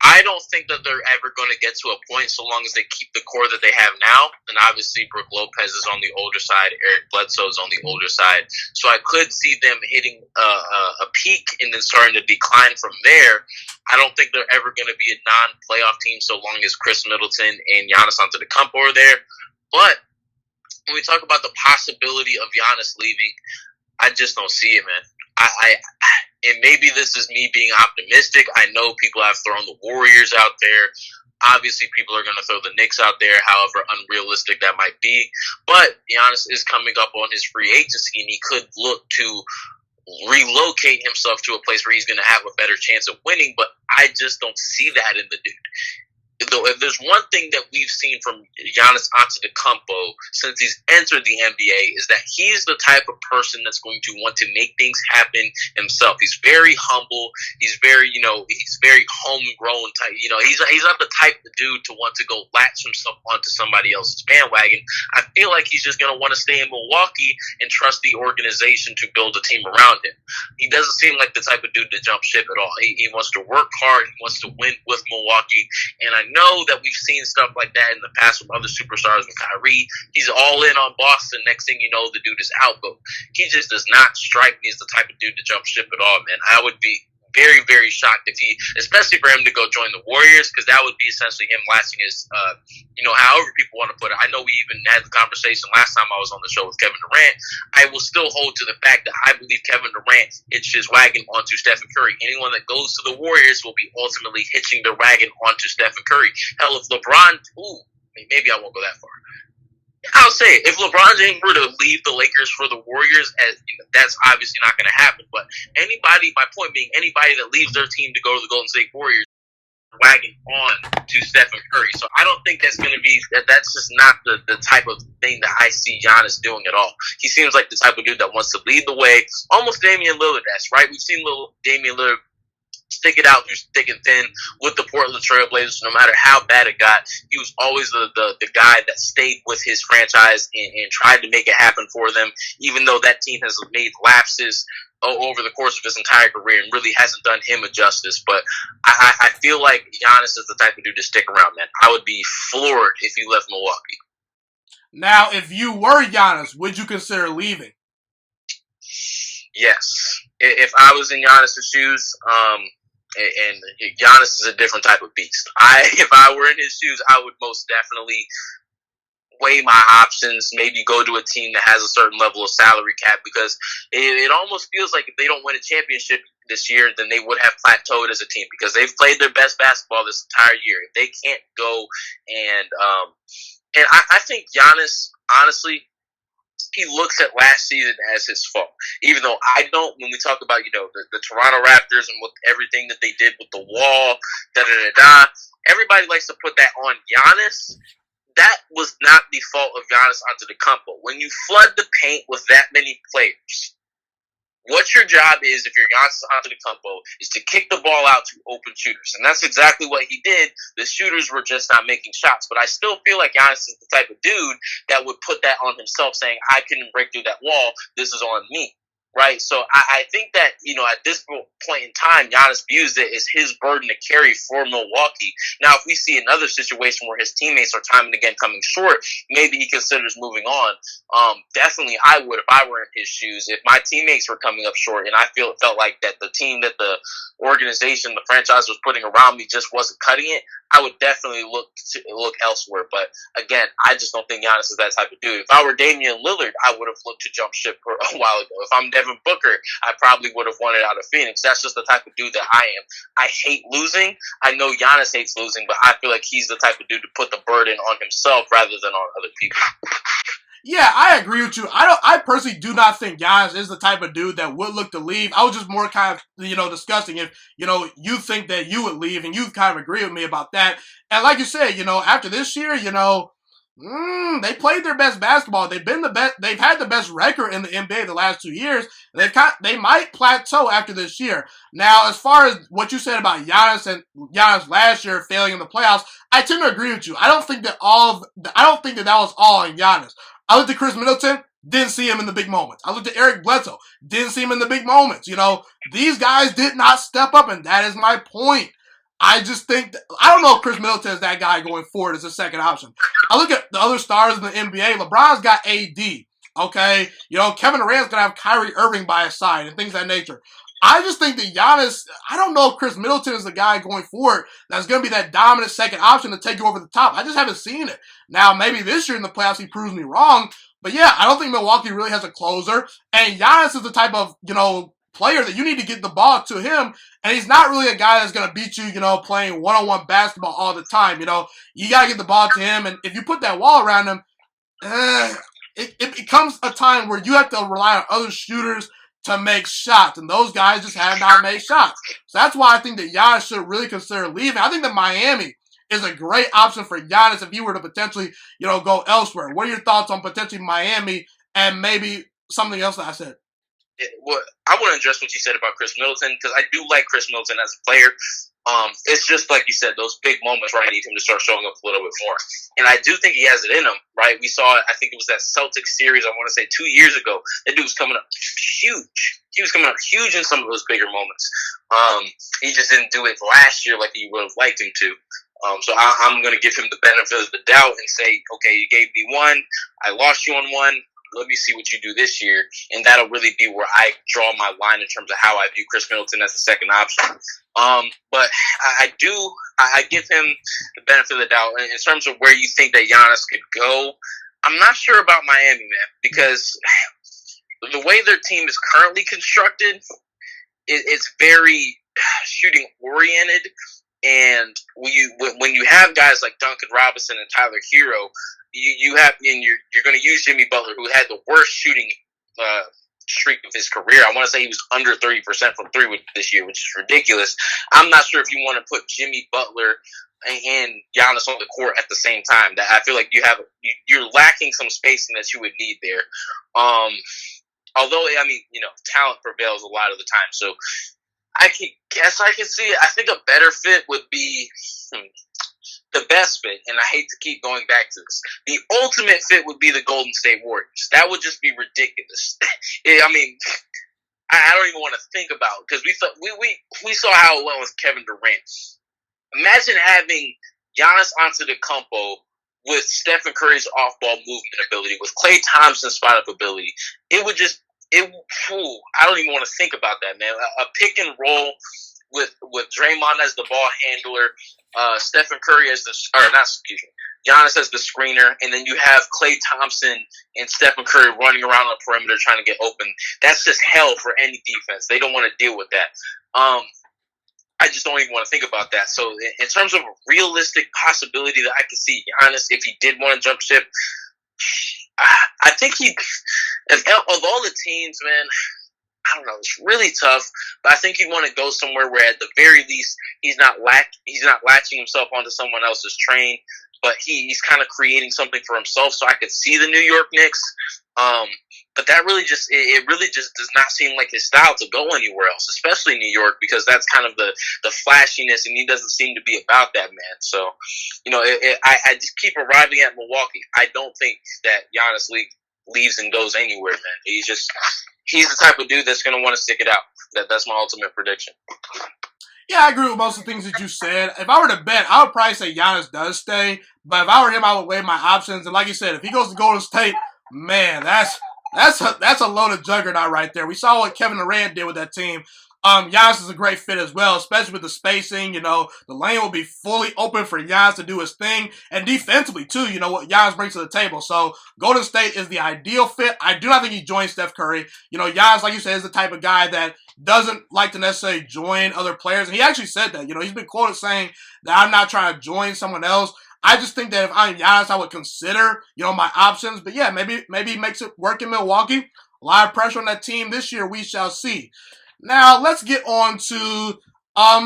I don't think that they're ever going to get to a point so long as they keep the core that they have now. And obviously, Brook Lopez is on the older side. Eric Bledsoe is on the older side. So I could see them hitting a peak and then starting to decline from there. I don't think they're ever going to be a non-playoff team so long as Chris Middleton and Giannis Antetokounmpo are there. But when we talk about the possibility of Giannis leaving, I just don't see it, man. And maybe this is me being optimistic. I know people have thrown the Warriors out there. Obviously, people are going to throw the Knicks out there, however unrealistic that might be. But Giannis is coming up on his free agency, and he could look to relocate himself to a place where he's going to have a better chance of winning. But I just don't see that in the dude. Though, if there's one thing that we've seen from Giannis Antetokounmpo since he's entered the NBA is that he's the type of person that's going to want to make things happen himself. He's very humble. He's very, he's very homegrown type. He's not the type of dude to want to go latch himself onto somebody else's bandwagon. I feel like he's just going to want to stay in Milwaukee and trust the organization to build a team around him. He doesn't seem like the type of dude to jump ship at all. He wants to work hard. He wants to win with Milwaukee. And I know that we've seen stuff like that in the past from other superstars with Kyrie. He's all in on Boston. Next thing you know, the dude is out. But he just does not strike me as the type of dude to jump ship at all, man. I would be very, very shocked if he, especially for him to go join the Warriors, because that would be essentially him latching his, however people want to put it. I know we even had the conversation last time I was on the show with Kevin Durant. I will still hold to the fact that I believe Kevin Durant hitched his wagon onto Stephen Curry. Anyone that goes to the Warriors will be ultimately hitching their wagon onto Stephen Curry. Hell, if LeBron, maybe I won't go that far. I'll say it. If LeBron James were to leave the Lakers for the Warriors, that's obviously not going to happen. But my point being, anybody that leaves their team to go to the Golden State Warriors, wagging on to Stephen Curry. So I don't think that's going to be, that's just not the type of thing that I see Giannis doing at all. He seems like the type of dude that wants to lead the way, almost Damian Lillard-esque, right? We've seen little Damian Lillard stick it out through thick and thin with the Portland Trailblazers. No matter how bad it got, he was always the guy that stayed with his franchise and tried to make it happen for them, even though that team has made lapses over the course of his entire career and really hasn't done him a justice. But I feel like Giannis is the type of dude to stick around, man. I would be floored if he left Milwaukee. Now, if you were Giannis, would you consider leaving? Yes. If I was in Giannis' shoes, and Giannis is a different type of beast. If I were in his shoes, I would most definitely weigh my options, maybe go to a team that has a certain level of salary cap, because it almost feels like if they don't win a championship this year, then they would have plateaued as a team, because they've played their best basketball this entire year. If they can't go and I think Giannis, honestly, he looks at last season as his fault. Even though I don't, when we talk about, the Toronto Raptors and with everything that they did with the wall, everybody likes to put that on Giannis. That was not the fault of Giannis Antetokounmpo. When you flood the paint with that many players, what your job is, if you're Giannis Antetokounmpo, is to kick the ball out to open shooters. And that's exactly what he did. The shooters were just not making shots. But I still feel like Giannis is the type of dude that would put that on himself, saying, I couldn't break through that wall. This is on me. Right? So I think that, at this point in time, Giannis views it as his burden to carry for Milwaukee. Now, if we see another situation where his teammates are time and again coming short, maybe he considers moving on. Definitely I would if I were in his shoes. If my teammates were coming up short and I felt like that the team that the organization, the franchise was putting around me just wasn't cutting it, I would definitely look elsewhere. But again, I just don't think Giannis is that type of dude. If I were Damian Lillard, I would have looked to jump ship for a while ago. If I'm Devin Booker, I probably would have wanted out of Phoenix. That's just the type of dude that I am. I hate losing. I know Giannis hates losing, but I feel like he's the type of dude to put the burden on himself rather than on other people. Yeah, I agree with you. I personally do not think Giannis is the type of dude that would look to leave. I was just more kind of, discussing if, you think that you would leave, and you kind of agree with me about that. And like you said, after this year, they played their best basketball. They've been the best. They've had the best record in the NBA the last 2 years. They might plateau after this year. Now, as far as what you said about Giannis last year failing in the playoffs, I tend to agree with you. I don't think that was all on Giannis. I looked at Chris Middleton, didn't see him in the big moments. I looked at Eric Bledsoe, didn't see him in the big moments. These guys did not step up, and that is my point. I just think I don't know if Chris Middleton is that guy going forward as a second option. I look at the other stars in the NBA. LeBron's got AD. Okay, Kevin Durant's gonna have Kyrie Irving by his side and things of that nature. I just think that Giannis, I don't know if Chris Middleton is the guy going forward that's going to be that dominant second option to take you over the top. I just haven't seen it. Now, maybe this year in the playoffs he proves me wrong, but yeah, I don't think Milwaukee really has a closer. And Giannis is the type of, player that you need to get the ball to him, and he's not really a guy that's going to beat you, playing one-on-one basketball all the time. You got to get the ball to him, and if you put that wall around him, it becomes a time where you have to rely on other shooters to make shots, and those guys just have not made shots. So that's why I think that Giannis should really consider leaving. I think that Miami is a great option for Giannis if he were to potentially, go elsewhere. What are your thoughts on potentially Miami and maybe something else that I said? Well, I want to address what you said about Chris Middleton because I do like Chris Middleton as a player. It's just like you said, those big moments where I need him to start showing up a little bit more. And I do think he has it in him, right? We saw it, I think it was that Celtics series, I want to say 2 years ago. That dude was coming up huge. He was coming up huge in some of those bigger moments. He just didn't do it last year like he would have liked him to. So I'm going to give him the benefit of the doubt and say, okay, you gave me one. I lost you on one. Let me see what you do this year. And that'll really be where I draw my line in terms of how I view Chris Middleton as the second option. But I give him the benefit of the doubt. In terms of where you think that Giannis could go, I'm not sure about Miami, man, because the way their team is currently constructed, it's very shooting oriented. And when you have guys like Duncan Robinson and Tyler Hero, you have, and you're going to use Jimmy Butler, who had the worst shooting streak of his career. I want to say he was under 30% from three this year, which is ridiculous. I'm not sure if you want to put Jimmy Butler and Giannis on the court at the same time. That I feel like you're lacking some spacing that you would need there. Although talent prevails a lot of the time, so I can see it. I think a better fit would be the best fit, and I hate to keep going back to this. The ultimate fit would be the Golden State Warriors. That would just be ridiculous. I don't even want to think about it because we saw how it went with Kevin Durant. Imagine having Giannis Antetokounmpo with Stephen Curry's off-ball movement ability, with Klay Thompson's spot-up ability. I don't even want to think about that, man. A pick and roll with Draymond as the ball handler, Stephen Curry as Giannis as the screener, and then you have Klay Thompson and Stephen Curry running around on the perimeter trying to get open. That's just hell for any defense. They don't want to deal with that. I just don't even want to think about that. So in terms of a realistic possibility that I could see Giannis, if he did want to jump ship, I think of all the teams, man, I don't know. It's really tough, but I think he'd want to go somewhere where, at the very least, he's not latching himself onto someone else's train, but he's kind of creating something for himself. So I could see the New York Knicks, but that really just does not seem like his style to go anywhere else, especially New York, because that's kind of the flashiness, and he doesn't seem to be about that, man. So, I just keep arriving at Milwaukee. I don't think that Giannis leaves and goes anywhere, man. He's the type of dude that's going to want to stick it out. That's my ultimate prediction. Yeah, I agree with most of the things that you said. If I were to bet, I would probably say Giannis does stay. But if I were him, I would weigh my options. And like you said, if he goes to Golden State, man, that's a loaded juggernaut right there. We saw what Kevin Durant did with that team. Giannis is a great fit as well, especially with the spacing. The lane will be fully open for Giannis to do his thing. And defensively, too, what Giannis brings to the table. So, Golden State is the ideal fit. I do not think he joins Steph Curry. Giannis, like you said, is the type of guy that doesn't like to necessarily join other players. And he actually said that. He's been quoted saying that I'm not trying to join someone else. I just think that if I'm Giannis, I would consider, my options. But yeah, maybe he makes it work in Milwaukee. A lot of pressure on that team this year. We shall see. Now, let's get on to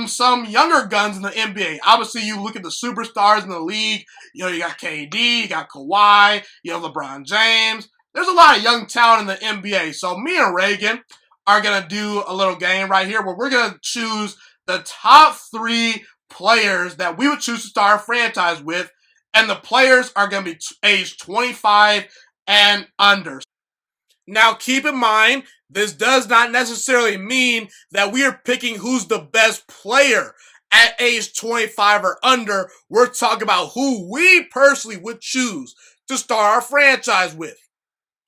some younger guns in the NBA. Obviously, you look at the superstars in the league. You got KD, you got Kawhi, you have LeBron James. There's a lot of young talent in the NBA. So me and Reagan are going to do a little game right here where we're going to choose the top 3 players that we would choose to start a franchise with. And the players are going to be age 25 and under. Now, keep in mind, this does not necessarily mean that we are picking who's the best player at age 25 or under. We're talking about who we personally would choose to start our franchise with.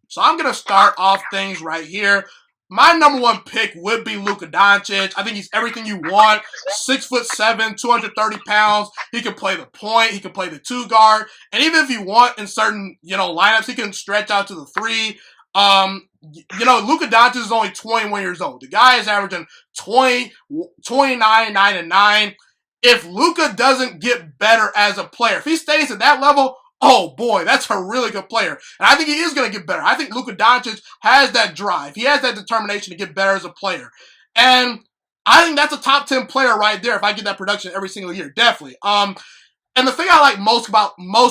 So I'm going to start off things right here. my number one pick would be Luka Doncic. I think he's everything you want. 6'7", 230 pounds. He can play the point. He can play the two guard. And even if you want in certain, lineups, he can stretch out to the three. Luka Doncic is only 21 years old. The guy is averaging 29, 9, and 9. If Luka doesn't get better as a player, if he stays at that level, oh boy, that's a really good player. And I think he is going to get better. I think Luka Doncic has that drive. He has that determination to get better as a player. And I think that's a top 10 player right there if I get that production every single year. Definitely. And the thing I like most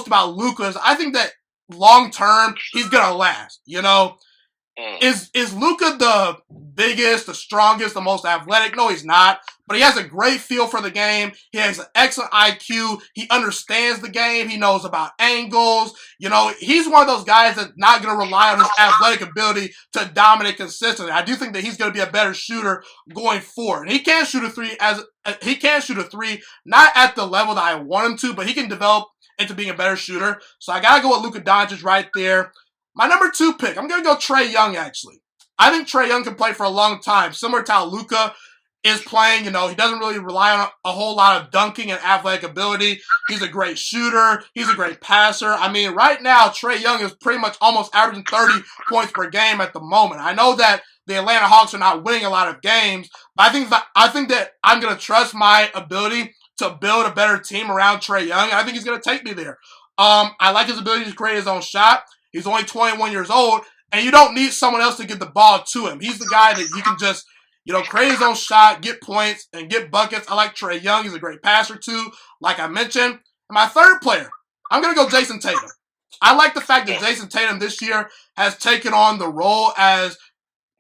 about Luka is I think that long term he's going to last, Is Luka the biggest, the strongest, the most athletic? No, he's not. But he has a great feel for the game. He has an excellent IQ. He understands the game. He knows about angles. He's one of those guys that's not going to rely on his athletic ability to dominate consistently. I do think that he's going to be a better shooter going forward. And he can shoot a three not at the level that I want him to, but he can develop into being a better shooter. So I got to go with Luka Doncic right there. My number 2 pick, I'm going to go Trae Young, actually. I think Trae Young can play for a long time, similar to how Luka is playing. He doesn't really rely on a whole lot of dunking and athletic ability. He's a great shooter. He's a great passer. I mean, right now, Trae Young is pretty much almost averaging 30 points per game at the moment. I know that the Atlanta Hawks are not winning a lot of games, but I think that I'm going to trust my ability to build a better team around Trae Young, and I think he's going to take me there. I like his ability to create his own shot. He's only 21 years old, and you don't need someone else to get the ball to him. He's the guy that you can just, create his own shot, get points, and get buckets. I like Trae Young. He's a great passer, too, like I mentioned. And my third player, I'm going to go Jason Tatum. I like the fact that Jason Tatum this year has taken on the role as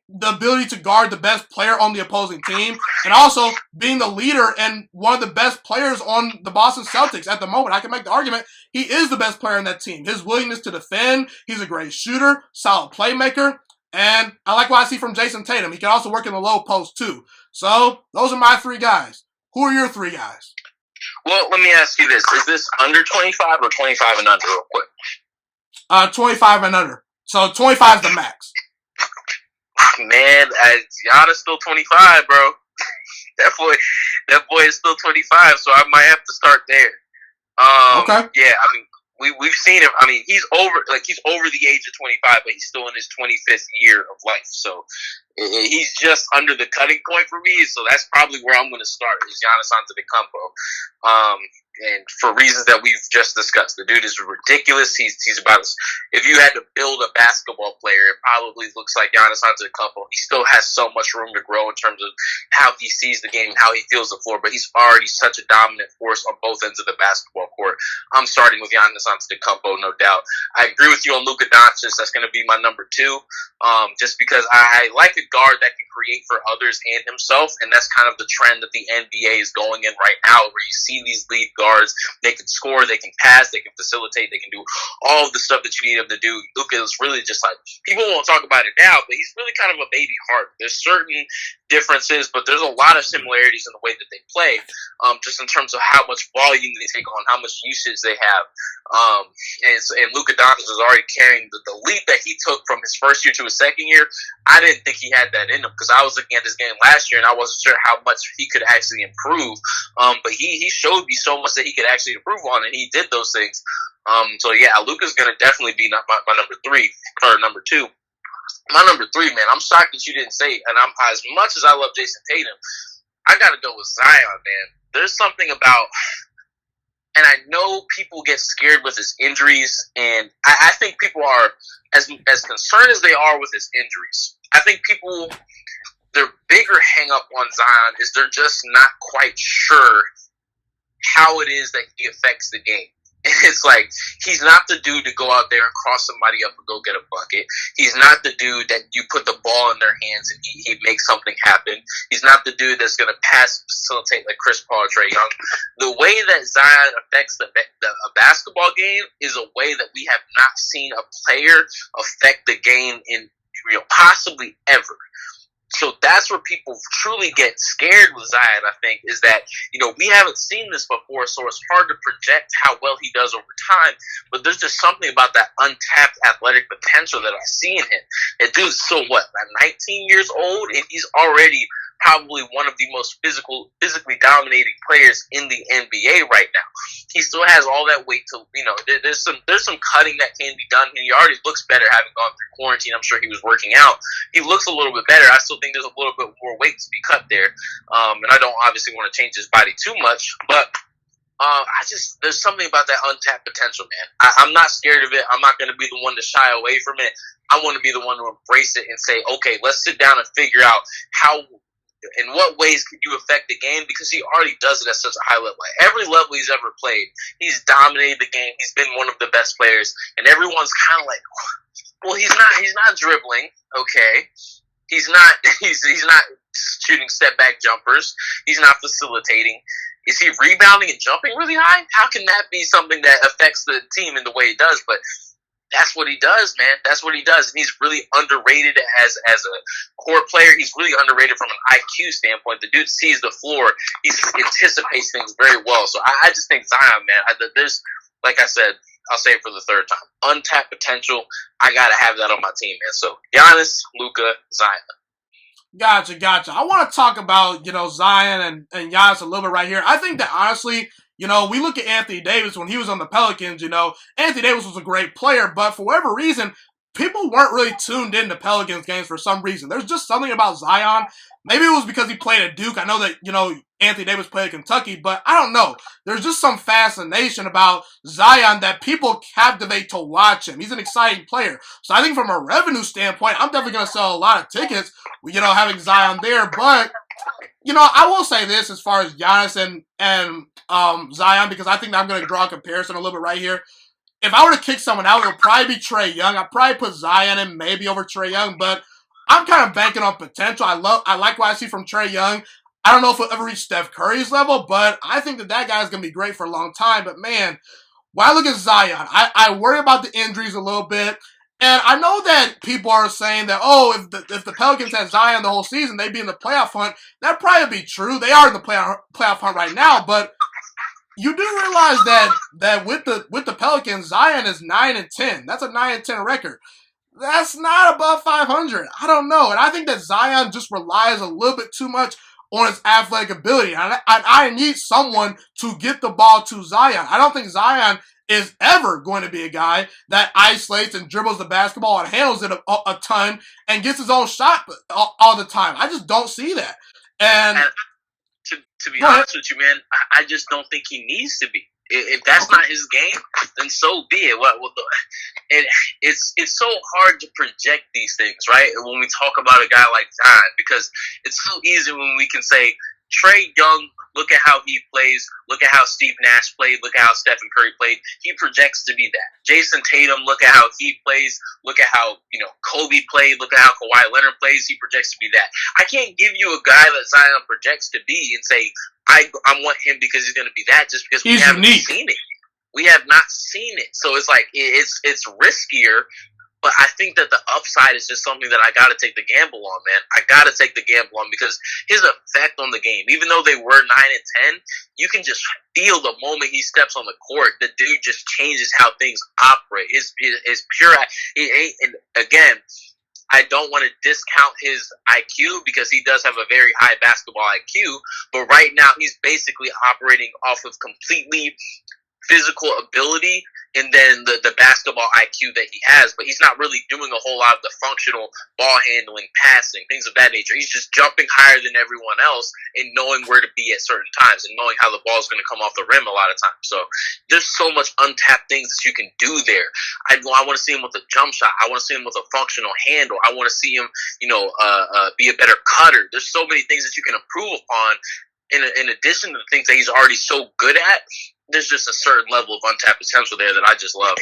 the ability to guard the best player on the opposing team, and also being the leader and one of the best players on the Boston Celtics at the moment. I can make the argument he is the best player on that team. His willingness to defend, he's a great shooter, solid playmaker, and I like what I see from Jason Tatum. He can also work in the low post too. So those are my 3 guys. Who are your 3 guys? Well, let me ask you this. Is this under 25 or 25 and under real quick? 25 and under. So 25 is the max. Man, Giannis still 25, bro. that boy is still 25, so I might have to start there. Okay. Yeah, I mean, we've seen him. I mean, he's over the age of 25, but he's still in his 25th year of life. So he's just under the cutting point for me. So that's probably where I'm going to start. Is Giannis Antetokounmpo. And for reasons that we've just discussed, the dude is ridiculous. He's about as, if you had to build a basketball player, it probably looks like Giannis Antetokounmpo. He still has so much room to grow in terms of how he sees the game and how he feels the floor, but he's already such a dominant force on both ends of the basketball court. I'm starting with Giannis Antetokounmpo, no doubt. I agree with you on Luka Doncic. That's going to be my number 2, just because I like a guard that can create for others and himself, and that's kind of the trend that the NBA is going in right now, where you see these lead guards. They can score, they can pass, they can facilitate, they can do all of the stuff that you need them to do. Luka is really just like, people won't talk about it now, but he's really kind of a baby Hart. There's certain differences, but there's a lot of similarities in the way that they play, just in terms of how much volume they take on, how much usage they have. And Luka Doncic is already carrying the leap that he took from his first year to his second year. I didn't think he had that in him, because I was looking at his game last year and I wasn't sure how much he could actually improve. But he showed me so much that he could actually improve on, and he did those things. So yeah, Luka's gonna definitely be my number 3 or number 2. My number 3, man, I'm shocked that you didn't say it. And I'm, as much as I love Jason Tatum, I gotta go with Zion, man. There's something about, and I know people get scared with his injuries, and I think people are as concerned as they are with his injuries. I think people, their bigger hang up on Zion is they're just not quite sure how it is that he affects the game. It's like, he's not the dude to go out there and cross somebody up and go get a bucket. He's not the dude that you put the ball in their hands and he makes something happen. He's not the dude that's going to pass, facilitate like Chris Paul or Trae Young. The way that Zion affects a basketball game is a way that we have not seen a player affect the game in possibly ever. So that's where people truly get scared with Zion, I think, is that, we haven't seen this before, so it's hard to project how well he does over time. But there's just something about that untapped athletic potential that I see in him. And dude's so what, 19 years old, and he's already probably one of the most physically dominating players in the NBA right now. He still has all that weight to, there's some cutting that can be done, and he already looks better having gone through quarantine. I'm sure he was working out. He looks a little bit better. I still think there's a little bit more weight to be cut there, and I don't obviously want to change his body too much, but there's something about that untapped potential, man. I'm not scared of it. I'm not going to be the one to shy away from it. I want to be the one to embrace it and say, okay, let's sit down and figure out how, in what ways can you affect the game, because he already does it at such a high level. At every level he's ever played, he's dominated the game. He's been one of the best players, and everyone's kind of like, well, he's not dribbling, okay? He's not shooting step back jumpers. He's not facilitating. Is he rebounding and jumping really high? How can that be something that affects the team in the way it does? But that's what he does, man. That's what he does. And he's really underrated as a core player. He's really underrated from an IQ standpoint. The dude sees the floor. He anticipates things very well. So I just think Zion, man, there's, like I said, I'll say it for the third time, untapped potential. I got to have that on my team, man. So Giannis, Luka, Zion. Gotcha. I want to talk about, Zion and Giannis a little bit right here. I think that honestly, we look at Anthony Davis when he was on the Pelicans, Anthony Davis was a great player, but for whatever reason, people weren't really tuned into Pelicans games for some reason. There's just something about Zion. Maybe it was because he played at Duke. I know that, Anthony Davis played at Kentucky, but I don't know. There's just some fascination about Zion that people captivate to watch him. He's an exciting player. So I think from a revenue standpoint, I'm definitely going to sell a lot of tickets, having Zion there. But, I will say this as far as Giannis and Zion, because I think that I'm going to draw a comparison a little bit right here. If I were to kick someone out, it would probably be Trae Young. I'd probably put Zion in maybe over Trae Young, but I'm kind of banking on potential. I like what I see from Trae Young. I don't know if he'll ever reach Steph Curry's level, but I think that guy's going to be great for a long time. But man, when I look at Zion, I worry about the injuries a little bit. And I know that people are saying that, if the Pelicans had Zion the whole season, they'd be in the playoff hunt. That'd probably be true. They are in the playoff hunt right now, but you do realize that with the Pelicans, Zion is 9-10. That's a 9-10 record. That's not above 500. I don't know. And I think that Zion just relies a little bit too much on his athletic ability. And I need someone to get the ball to Zion. I don't think Zion is ever going to be a guy that isolates and dribbles the basketball and handles it a ton and gets his own shot all the time. I just don't see that. And to be honest with you, man, I just don't think he needs to be. If that's not his game, then so be it. It's so hard to project these things, right? When we talk about a guy like Zion, because it's so easy when we can say, Trae Young, look at how he plays. Look at how Steve Nash played. Look at how Stephen Curry played. He projects to be that. Jason Tatum, look at how he plays. Look at how Kobe played. Look at how Kawhi Leonard plays. He projects to be that. I can't give you a guy that Zion projects to be and say, I want him because he's going to be that, just because we haven't seen it. We have not seen it. So it's like, it's riskier, but I think that the upside is just something that I got to take the gamble on, man. I got to take the gamble on, because his effect on the game, even though they were 9-10, you can just feel the moment he steps on the court, the dude just changes how things operate. His pure, and again, I don't want to discount his IQ, because he does have a very high basketball IQ, but right now he's basically operating off of completely physical ability and then the basketball IQ that he has, but he's not really doing a whole lot of the functional ball handling, passing, things of that nature. He's just jumping higher than everyone else and knowing where to be at certain times and knowing how the ball is going to come off the rim a lot of times. So there's so much untapped things that you can do there. I want to see him with a jump shot. I want to see him with a functional handle. I want to see him, be a better cutter. There's so many things that you can improve upon in addition to the things that he's already so good at. There's just a certain level of untapped potential there that I just love.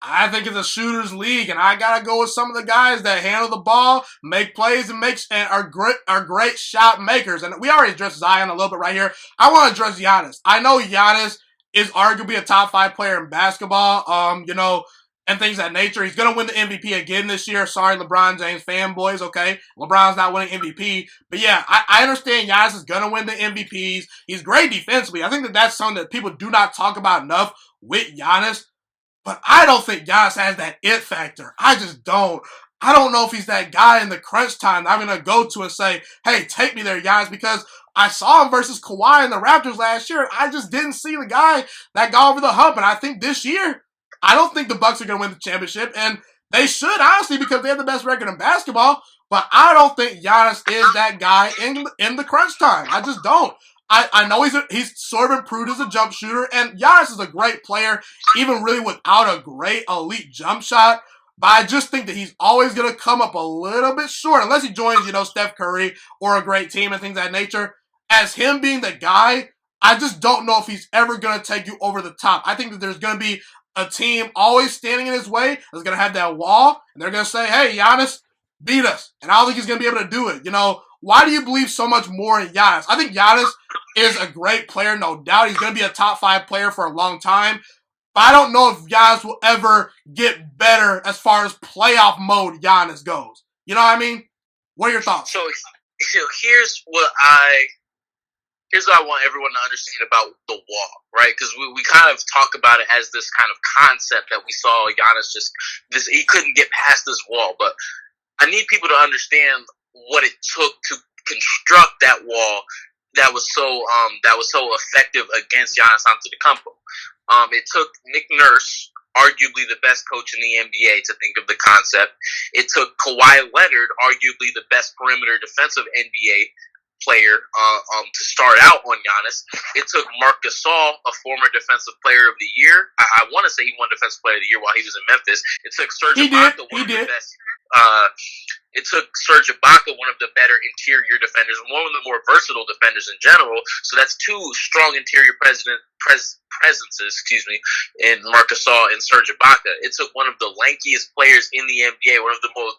I think it's a shooter's league, and I gotta go with some of the guys that handle the ball, make plays, and are great shot makers. And we already addressed Zion a little bit right here. I want to address Giannis. I know Giannis is arguably a top 5 player in basketball. And things of that nature. He's going to win the MVP again this year. Sorry, LeBron James fanboys, okay? LeBron's not winning MVP. But yeah, I understand Giannis is going to win the MVPs. He's great defensively. I think that's something that people do not talk about enough with Giannis. But I don't think Giannis has that it factor. I just don't. I don't know if he's that guy in the crunch time that I'm going to go to and say, hey, take me there, guys, because I saw him versus Kawhi and the Raptors last year, and I just didn't see the guy that got over the hump. And I think this year, I don't think the Bucks are going to win the championship, and they should, honestly, because they have the best record in basketball. But I don't think Giannis is that guy in the crunch time. I just don't. I know he's sort of improved as a jump shooter, and Giannis is a great player, even really without a great elite jump shot. But I just think that he's always going to come up a little bit short, unless he joins, Steph Curry or a great team and things of that nature. As him being the guy, I just don't know if he's ever going to take you over the top. I think that there's going to be a team always standing in his way that's going to have that wall, and they're going to say, hey, Giannis, beat us. And I don't think he's going to be able to do it. Why do you believe so much more in Giannis? I think Giannis is a great player, no doubt. He's going to be a top 5 player for a long time. But I don't know if Giannis will ever get better as far as playoff mode Giannis goes. You know what I mean? What are your thoughts? So here's what I want everyone to understand about the wall, right? Because we kind of talk about it as this kind of concept that we saw Giannis he couldn't get past this wall. But I need people to understand what it took to construct that wall that was so effective against Giannis Antetokounmpo. It took Nick Nurse, arguably the best coach in the NBA, to think of the concept. It took Kawhi Leonard, arguably the best perimeter defensive NBA player, to start out on Giannis. It took Marc Gasol, a former defensive player of the year. I want to say he won defensive player of the year while he was in Memphis. It took Serge Ibaka, one of the best. It took Serge Ibaka, one of the better interior defenders, one of the more versatile defenders in general. So that's 2 strong interior presences, in Marc Gasol and Serge Ibaka. It took one of the lankiest players in the NBA, one of the most,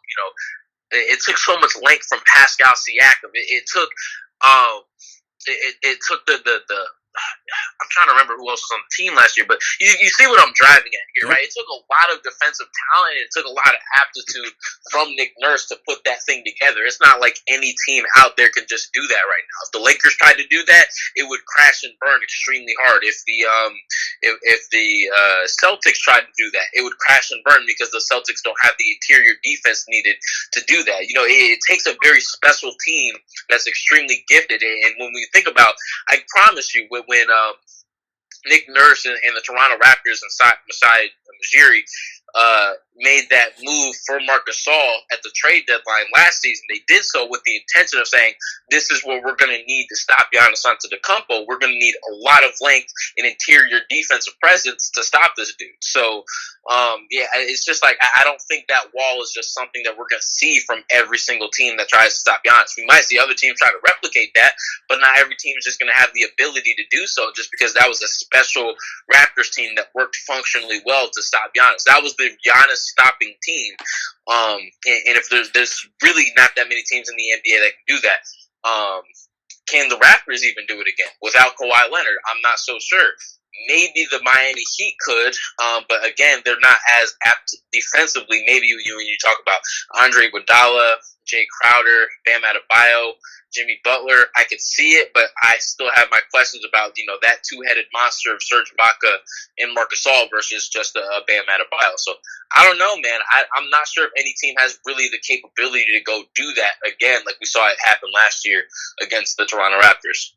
it took so much length from Pascal Siakam. It took the I'm trying to remember who else was on the team last year, but you see what I'm driving at here, right? It took a lot of defensive talent. It took a lot of aptitude from Nick Nurse to put that thing together. It's not like any team out there can just do that right now. If the Lakers tried to do that, it would crash and burn extremely hard. If the Celtics tried to do that, it would crash and burn because the Celtics don't have the interior defense needed to do that. It takes a very special team that's extremely gifted. And when we think about, I promise you, when Nick Nurse and the Toronto Raptors and Masai Ujiri made that move for Marc Gasol at the trade deadline last season, they did so with the intention of saying, this is what we're going to need to stop Giannis Antetokounmpo. We're going to need a lot of length and interior defensive presence to stop this dude. So, it's just like, I don't think that wall is just something that we're going to see from every single team that tries to stop Giannis. We might see other teams try to replicate that, but not every team is just going to have the ability to do so just because that was a special Raptors team that worked functionally well to stop Giannis. That was the Giannis stopping team. And if there's really not that many teams in the NBA that can do that. Can the Raptors even do it again without Kawhi Leonard? I'm not so sure. Maybe the Miami Heat could, but again, they're not as apt defensively. Maybe when you talk about Andre Iguodala, Jay Crowder, Bam Adebayo, Jimmy Butler, I could see it, but I still have my questions about that 2-headed monster of Serge Ibaka and Marc Gasol versus just a Bam Adebayo. So I don't know, man. I'm not sure if any team has really the capability to go do that again, like we saw it happen last year against the Toronto Raptors.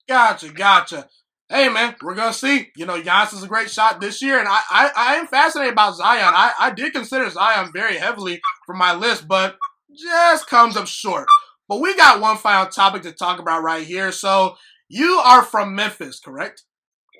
Gotcha. Hey, man, we're going to see. Giannis is a great shot this year, and I am fascinated about Zion. I did consider Zion very heavily for my list, but just comes up short. But we got one final topic to talk about right here. So, you are from Memphis, correct?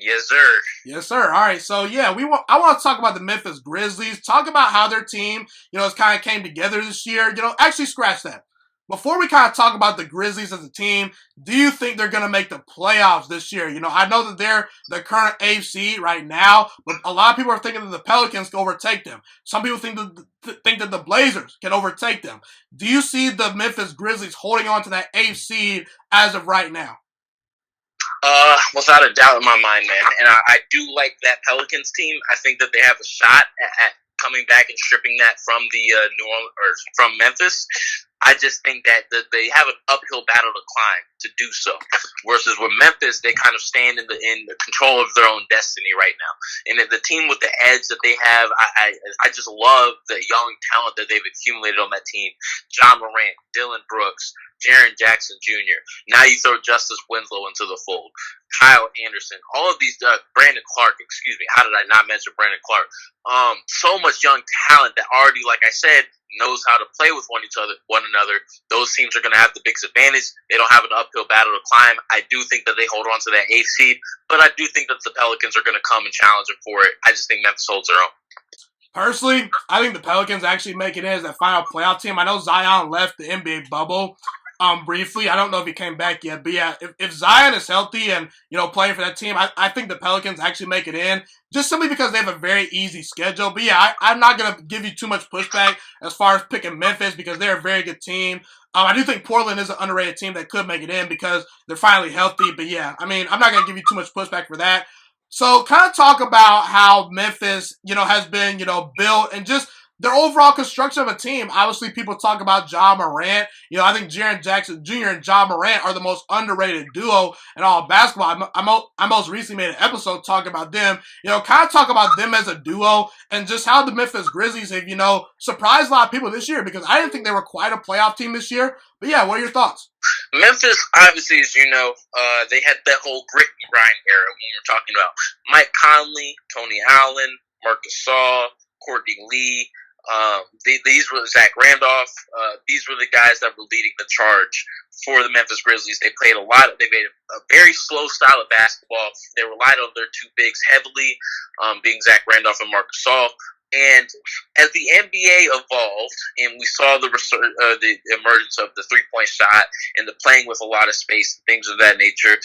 Yes, sir. Yes, sir. All right. So, yeah, I want to talk about the Memphis Grizzlies. Talk about how their team, has kind of came together this year. Actually scratch that. Before we kind of talk about the Grizzlies as a team, do you think they're going to make the playoffs this year? I know that they're the current AFC right now, but a lot of people are thinking that the Pelicans can overtake them. Some people think that the Blazers can overtake them. Do you see the Memphis Grizzlies holding on to that AFC as of right now? Without a doubt in my mind, man. And I do like that Pelicans team. I think that they have a shot at coming back and stripping that from the from Memphis. I just think that they have an uphill battle to climb to do so. Versus with Memphis, they kind of stand in the control of their own destiny right now. And the team with the edge that they have, I just love the young talent that they've accumulated on that team. John Morant, Dylan Brooks, Jaren Jackson Jr. Now you throw Justice Winslow into the fold. Kyle Anderson, all of these, Brandon Clark, excuse me. How did I not mention Brandon Clark? So much young talent that already, like I said, knows how to play with one another. Those teams are going to have the biggest advantage. They don't have an uphill battle to climb. I do think that they hold on to that 8th seed, but I do think that the Pelicans are going to come and challenge them for it. I just think Memphis holds their own. Personally, I think the Pelicans actually make it in as that final playoff team. I know Zion left the NBA bubble briefly. I don't know if he came back yet, but yeah, if Zion is healthy and, playing for that team, I think the Pelicans actually make it in, just simply because they have a very easy schedule. But yeah, I'm not going to give you too much pushback as far as picking Memphis because they're a very good team. I do think Portland is an underrated team that could make it in because they're finally healthy. But yeah, I'm not going to give you too much pushback for that. So kind of talk about how Memphis, has been, built and just their overall construction of a team. Obviously, people talk about Ja Morant. I think Jaren Jackson Jr. and Ja Morant are the most underrated duo in all of basketball. I most recently made an episode talking about them. Kind of talk about them as a duo and just how the Memphis Grizzlies have, surprised a lot of people this year because I didn't think they were quite a playoff team this year. But yeah, what are your thoughts? Memphis, obviously, as you know, they had that whole grit and grind era when you're talking about Mike Conley, Tony Allen, Marc Gasol, Courtney Lee. These were Zach Randolph. These were the guys that were leading the charge for the Memphis Grizzlies. They played they made a very slow style of basketball. They relied on their two bigs heavily, being Zach Randolph and Marc Gasol. And as the NBA evolved and we saw the emergence of the three-point shot and the playing with a lot of space and things of that nature,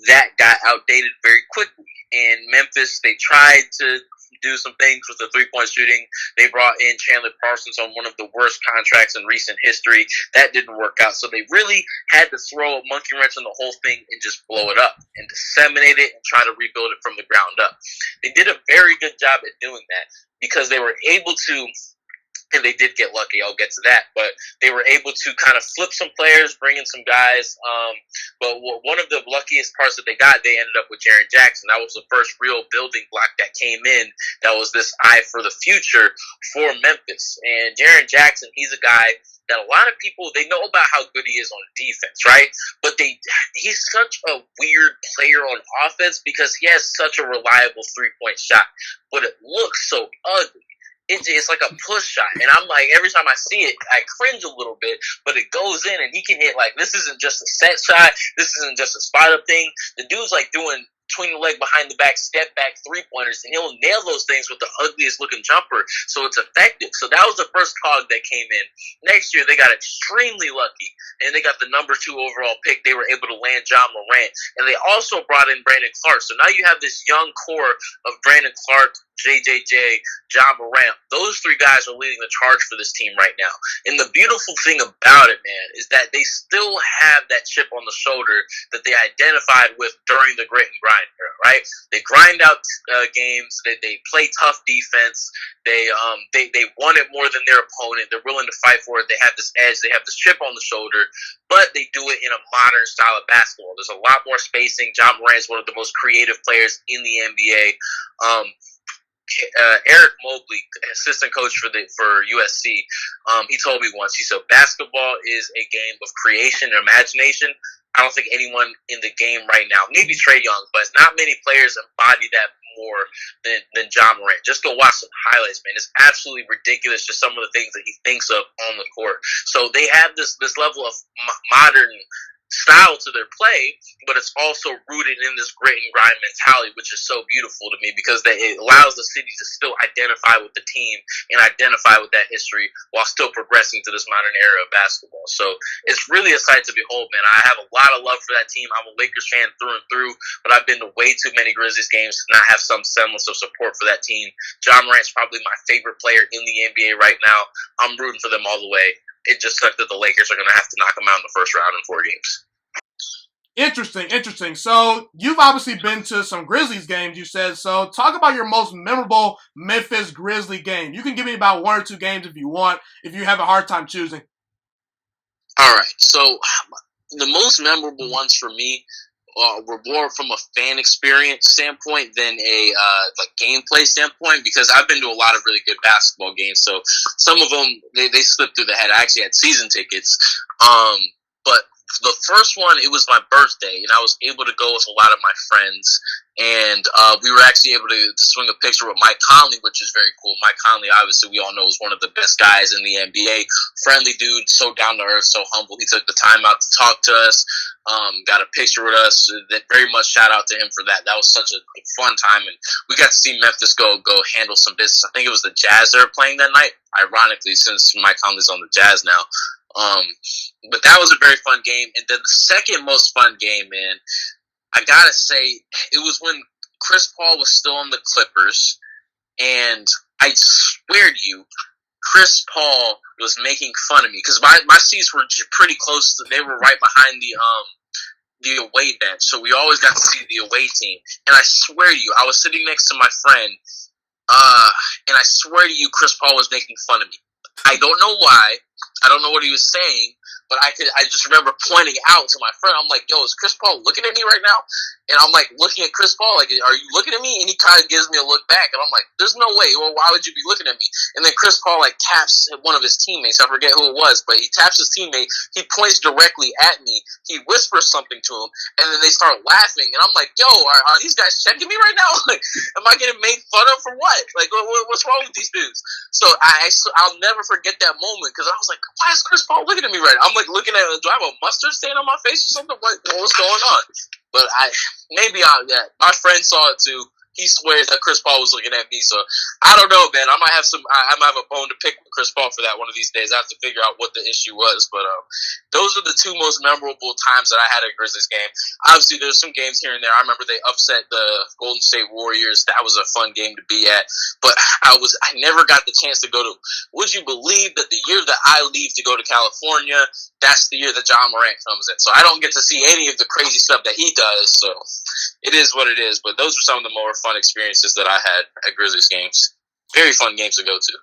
that got outdated very quickly. In Memphis, they tried to do some things with the three-point shooting. They brought in Chandler Parsons on one of the worst contracts in recent history. That didn't work out. So they really had to throw a monkey wrench on the whole thing and just blow it up and disseminate it and try to rebuild it from the ground up. They did a very good job at doing that because they were able to, and they did get lucky, I'll get to that, but they were able to kind of flip some players, bring in some guys. But one of the luckiest parts that they got, they ended up with Jaren Jackson. That was the first real building block that came in. That was this eye for the future for Memphis. And Jaren Jackson, he's a guy that a lot of people, they know about how good he is on defense, right? But he's such a weird player on offense because he has such a reliable three-point shot. But it looks so ugly. It's like a push shot. And I'm like, every time I see it, I cringe a little bit, but it goes in and he can hit, like, this isn't just a set shot. This isn't just a spot up thing. The dude's like doing between the leg, behind the back, step back three-pointers, and he'll nail those things with the ugliest-looking jumper, so it's effective. So that was the first cog that came in. Next year, they got extremely lucky, and they got the number 2 overall pick. They were able to land John Morant, and they also brought in Brandon Clark. So now you have this young core of Brandon Clark, JJJ, John Morant. Those 3 guys are leading the charge for this team right now. And the beautiful thing about it, man, is that they still have that chip on the shoulder that they identified with during the grit and grind era, right? They grind out games. They play tough defense. They want it more than their opponent. They're willing to fight for it. They have this edge. They have this chip on the shoulder, but they do it in a modern style of basketball. There's a lot more spacing. John Morant is one of the most creative players in the NBA. Eric Mobley, assistant coach for USC, he told me once, he said, basketball is a game of creation and imagination. I don't think anyone in the game right now, maybe Trae Young, but not many players embody that more than John Morant. Just go watch some highlights, man. It's absolutely ridiculous just some of the things that he thinks of on the court. So they have this level of modern style to their play, but it's also rooted in this grit and grind mentality, which is so beautiful to me because it allows the city to still identify with the team and identify with that history while still progressing to this modern era of basketball. So it's really a sight to behold, man. I have a lot of love for that team. I'm a Lakers fan through and through, but I've been to way too many Grizzlies games to not have some semblance of support for that team. John Morant's probably my favorite player in the NBA right now. I'm rooting for them all the way. It just sucks that the Lakers are going to have to knock them out in the first round in 4 games. Interesting. So you've obviously been to some Grizzlies games, you said. So talk about your most memorable Memphis Grizzly game. You can give me about 1 or 2 games if you want, if you have a hard time choosing. All right. So the most memorable ones for me were more from a fan experience standpoint than a like gameplay standpoint, because I've been to a lot of really good basketball games. So some of them they slipped through the head. I actually had season tickets, but the first one, it was my birthday, and I was able to go with a lot of my friends, and we were actually able to swing a picture with Mike Conley, which is very cool. Mike Conley, obviously, we all know, is one of the best guys in the NBA. Friendly dude, so down to earth, so humble. He took the time out to talk to us, got a picture with us. That very much shout out to him for that. That was such a fun time, and we got to see Memphis go handle some business. I think it was the Jazz that were playing that night, ironically, since Mike Conley's on the Jazz now. But that was a very fun game. And then the second most fun game, man, I gotta say, it was when Chris Paul was still on the Clippers, and I swear to you, Chris Paul was making fun of me, because my seats were pretty close. They were right behind the away bench, so we always got to see the away team. And I swear to you, I was sitting next to my friend, and I swear to you, Chris Paul was making fun of me. I don't know why. I don't know what he was saying, but I just remember pointing out to my friend. I'm like, yo, is Chris Paul looking at me right now? And I'm like looking at Chris Paul, like, are you looking at me? And he kind of gives me a look back, and I'm like, there's no way. Well, why would you be looking at me? And then Chris Paul like taps one of his teammates. I forget who it was, but he taps his teammate. He points directly at me. He whispers something to him, and then they start laughing. And I'm like, yo, are these guys checking me right now? Like, am I getting made fun of for what? Like, what's wrong with these dudes? So I'll never forget that moment, because I was like, why is Chris Paul looking at me right now? I'm like looking at, do I have a mustard stain on my face or something? What's going on? But my friend saw it too. He swears that Chris Paul was looking at me. So I don't know, man. I might have a bone to pick with Chris Paul for that one of these days. I have to figure out what the issue was. But those are the two most memorable times that I had at a Grizzlies game. Obviously, there's some games here and there. I remember they upset the Golden State Warriors. That was a fun game to be at. But I never got the chance to go to. Would you believe that the year that I leave to go to California, that's the year that John Morant comes in. So I don't get to see any of the crazy stuff that he does. So it is what it is. But those are some of the more fun experiences that I had at Grizzlies games. Very fun games to go to.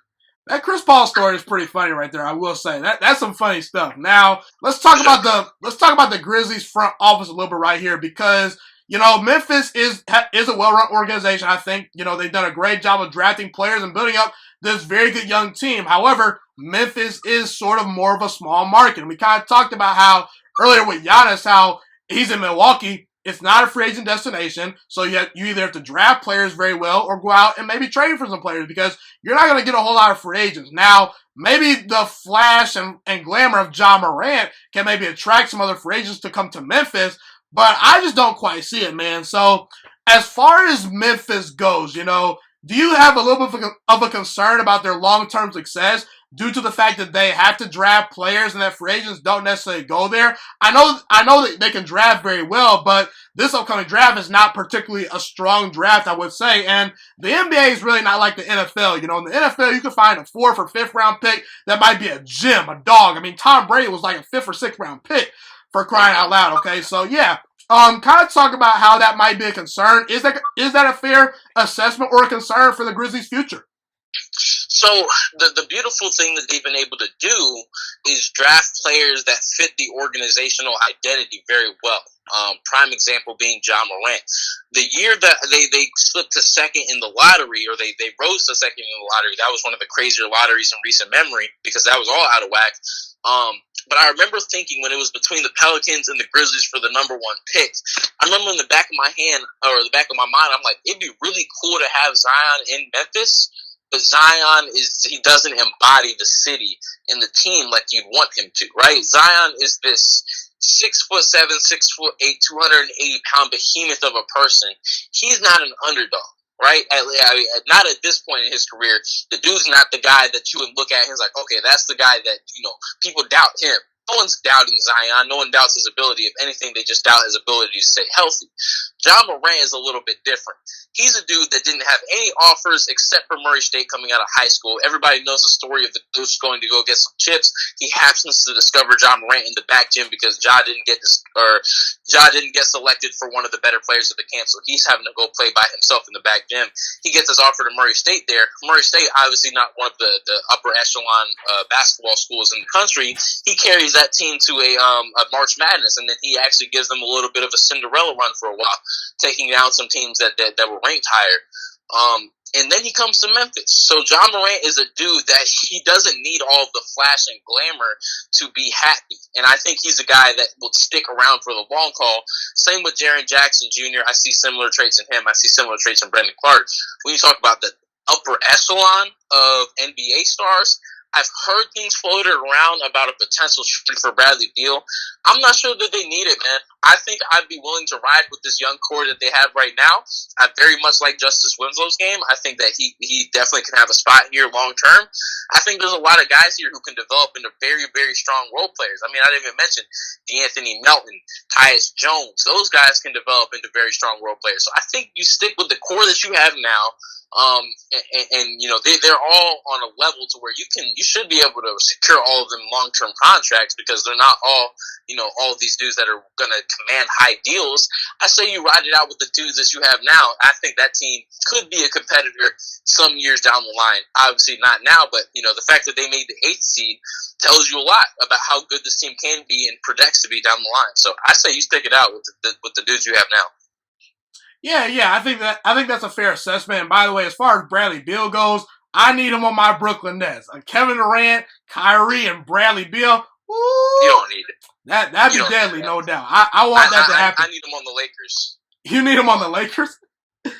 That Chris Paul story is pretty funny right there. I will say that's some funny stuff. Now let's talk about the Grizzlies front office a little bit right here, because Memphis is a well-run organization. I think they've done a great job of drafting players and building up this very good young team. However, Memphis is sort of more of a small market. And we kind of talked about how earlier with Giannis, how he's in Milwaukee. It's not a free agent destination, so you either have to draft players very well or go out and maybe trade for some players, because you're not going to get a whole lot of free agents. Now, maybe the flash and glamour of John Morant can maybe attract some other free agents to come to Memphis, but I just don't quite see it, man. So as far as Memphis goes, do you have a little bit of a concern about their long-term success due to the fact that they have to draft players and that free agents don't necessarily go there? I know that they can draft very well, but this upcoming draft is not particularly a strong draft, I would say. And the NBA is really not like the NFL. In the NFL, you can find a 4th or 5th round pick that might be a gem, a dog. I mean, Tom Brady was like a 5th or 6th round pick, for crying out loud. Okay, so yeah. Kind of talk about how that might be a concern. Is that a fair assessment or a concern for the Grizzlies' future? So the beautiful thing that they've been able to do is draft players that fit the organizational identity very well. Prime example being John Morant. The year that they slipped to second in the lottery, or they rose to second in the lottery, that was one of the crazier lotteries in recent memory, because that was all out of whack. But I remember thinking, when it was between the Pelicans and the Grizzlies for the number 1 pick, I remember in the back of my hand, or the back of my mind, I'm like, it'd be really cool to have Zion in Memphis. But Zion he doesn't embody the city and the team like you'd want him to, right? Zion is this 6'7", 6'8", 280-pound behemoth of a person. He's not an underdog, right? Not at this point in his career. The dude's not the guy that you would look at and he's like, okay, that's the guy that, people doubt him. No one's doubting Zion. No one doubts his ability. If anything, they just doubt his ability to stay healthy. John Morant is a little bit different. He's a dude that didn't have any offers except for Murray State coming out of high school. Everybody knows the story of the dude going to go get some chips. He happens to discover John Morant in the back gym because Ja didn't get selected for one of the better players of the camp, so he's having to go play by himself in the back gym. He gets his offer to Murray State there. Murray State, obviously not one of the upper echelon basketball schools in the country. He carries brings that team to a March Madness, and then he actually gives them a little bit of a Cinderella run for a while, taking down some teams that were ranked higher. And then he comes to Memphis. So John Morant is a dude that he doesn't need all of the flash and glamour to be happy. And I think he's a guy that will stick around for the long haul. Same with Jaren Jackson Jr. I see similar traits in him. I see similar traits in Brandon Clark. When you talk about the upper echelon of NBA stars, I've heard things floated around about a potential trade for Bradley Beal. I'm not sure that they need it, man. I think I'd be willing to ride with this young core that they have right now. I very much like Justice Winslow's game. I think that he definitely can have a spot here long term. I think there's a lot of guys here who can develop into very, very strong role players. I mean, I didn't even mention DeAnthony Melton, Tyus Jones. Those guys can develop into very strong role players. So I think you stick with the core that you have now. And you know, they're all on a level to where you should be able to secure all of them long-term contracts, because they're not all, you know, all of these dudes that are going to command high deals. I say you ride it out with the dudes that you have now. I think that team could be a competitor some years down the line. Obviously not now, but you know, the fact that they made the 8th seed tells you a lot about how good this team can be and projects to be down the line. So I say you stick it out with the dudes you have now. Yeah, I think that's a fair assessment. And by the way, as far as Bradley Beal goes, I need him on my Brooklyn Nets. Kevin Durant, Kyrie, and Bradley Beal. Woo, you don't need it. That'd be deadly, no doubt. I want that to happen. I need him on the Lakers. You need him on the Lakers?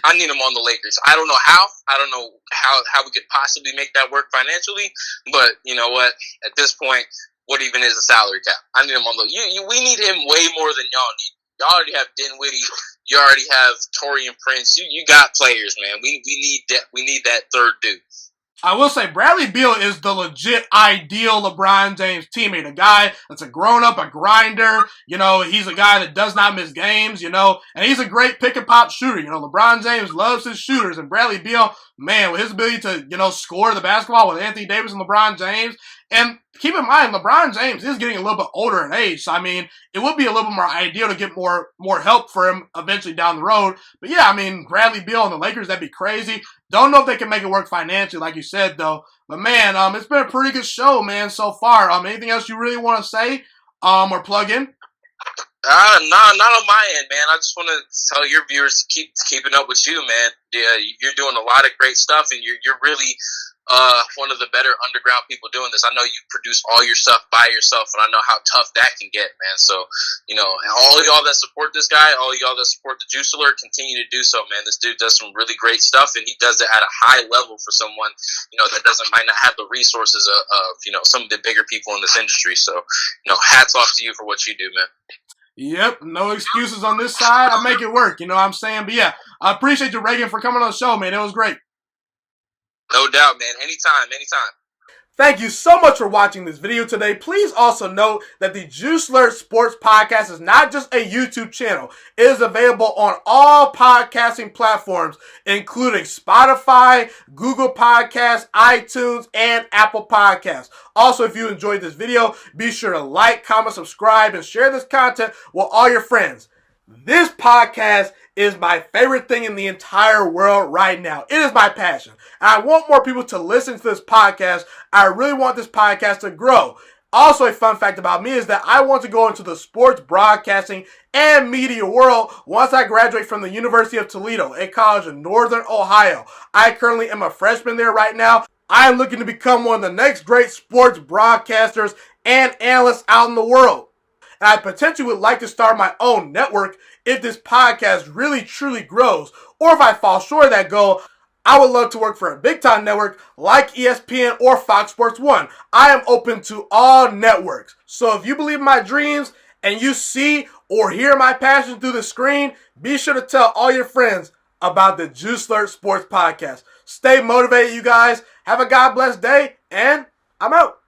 I need him on the Lakers. I don't know how. I don't know how we could possibly make that work financially. But you know what? At this point, what even is a salary cap? I need him on the. We need him way more than y'all need. Y'all already have Dinwiddie. You already have Taurean Prince. You got players, man. We need that. We need that third dude. I will say Bradley Beal is the legit ideal LeBron James teammate. A guy that's a grown-up, a grinder. You know, he's a guy that does not miss games, you know, and he's a great pick-and-pop shooter. You know, LeBron James loves his shooters, and Bradley Beal, man, with his ability to, you know, score the basketball with Anthony Davis and LeBron James. And keep in mind, LeBron James is getting a little bit older in age, so I mean, it would be a little bit more ideal to get more help for him eventually down the road. But yeah, I mean, Bradley Beal and the Lakers, that'd be crazy. Don't know if they can make it work financially, like you said, though. But man, it's been a pretty good show, man, so far. Anything else you really want to say, or plug in? Not on my end, man. I just want to tell your viewers to keep keeping up with you, man. Yeah, you're doing a lot of great stuff, and you're really one of the better underground people doing this. I know you produce all your stuff by yourself, and I know how tough that can get, man. So, you know, all of y'all that support this guy, all of y'all that support the Juice Alert, continue to do so, man. This dude does some really great stuff, and he does it at a high level for someone, you know, that might not have the resources of you know, some of the bigger people in this industry. So, you know, hats off to you for what you do, man. Yep, no excuses on this side. I make it work, you know what I'm saying? But yeah, I appreciate you, Reagan, for coming on the show, man. It was great. No doubt, man. Anytime. Thank you so much for watching this video today. Please also note that the Juice Alert Sports Podcast is not just a YouTube channel. It is available on all podcasting platforms, including Spotify, Google Podcasts, iTunes, and Apple Podcasts. Also, if you enjoyed this video, be sure to like, comment, subscribe, and share this content with all your friends. This podcast is my favorite thing in the entire world right now. It is my passion. And I want more people to listen to this podcast. I really want this podcast to grow. Also, a fun fact about me is that I want to go into the sports broadcasting and media world once I graduate from the University of Toledo, a college in Northern Ohio. I currently am a freshman there right now. I am looking to become one of the next great sports broadcasters and analysts out in the world. And I potentially would like to start my own network if this podcast really truly grows. Or if I fall short of that goal, I would love to work for a big time network like ESPN or Fox Sports 1. I am open to all networks. So if you believe in my dreams and you see or hear my passion through the screen, be sure to tell all your friends about the Juice Alert Sports Podcast. Stay motivated, you guys. Have a God bless day, and I'm out.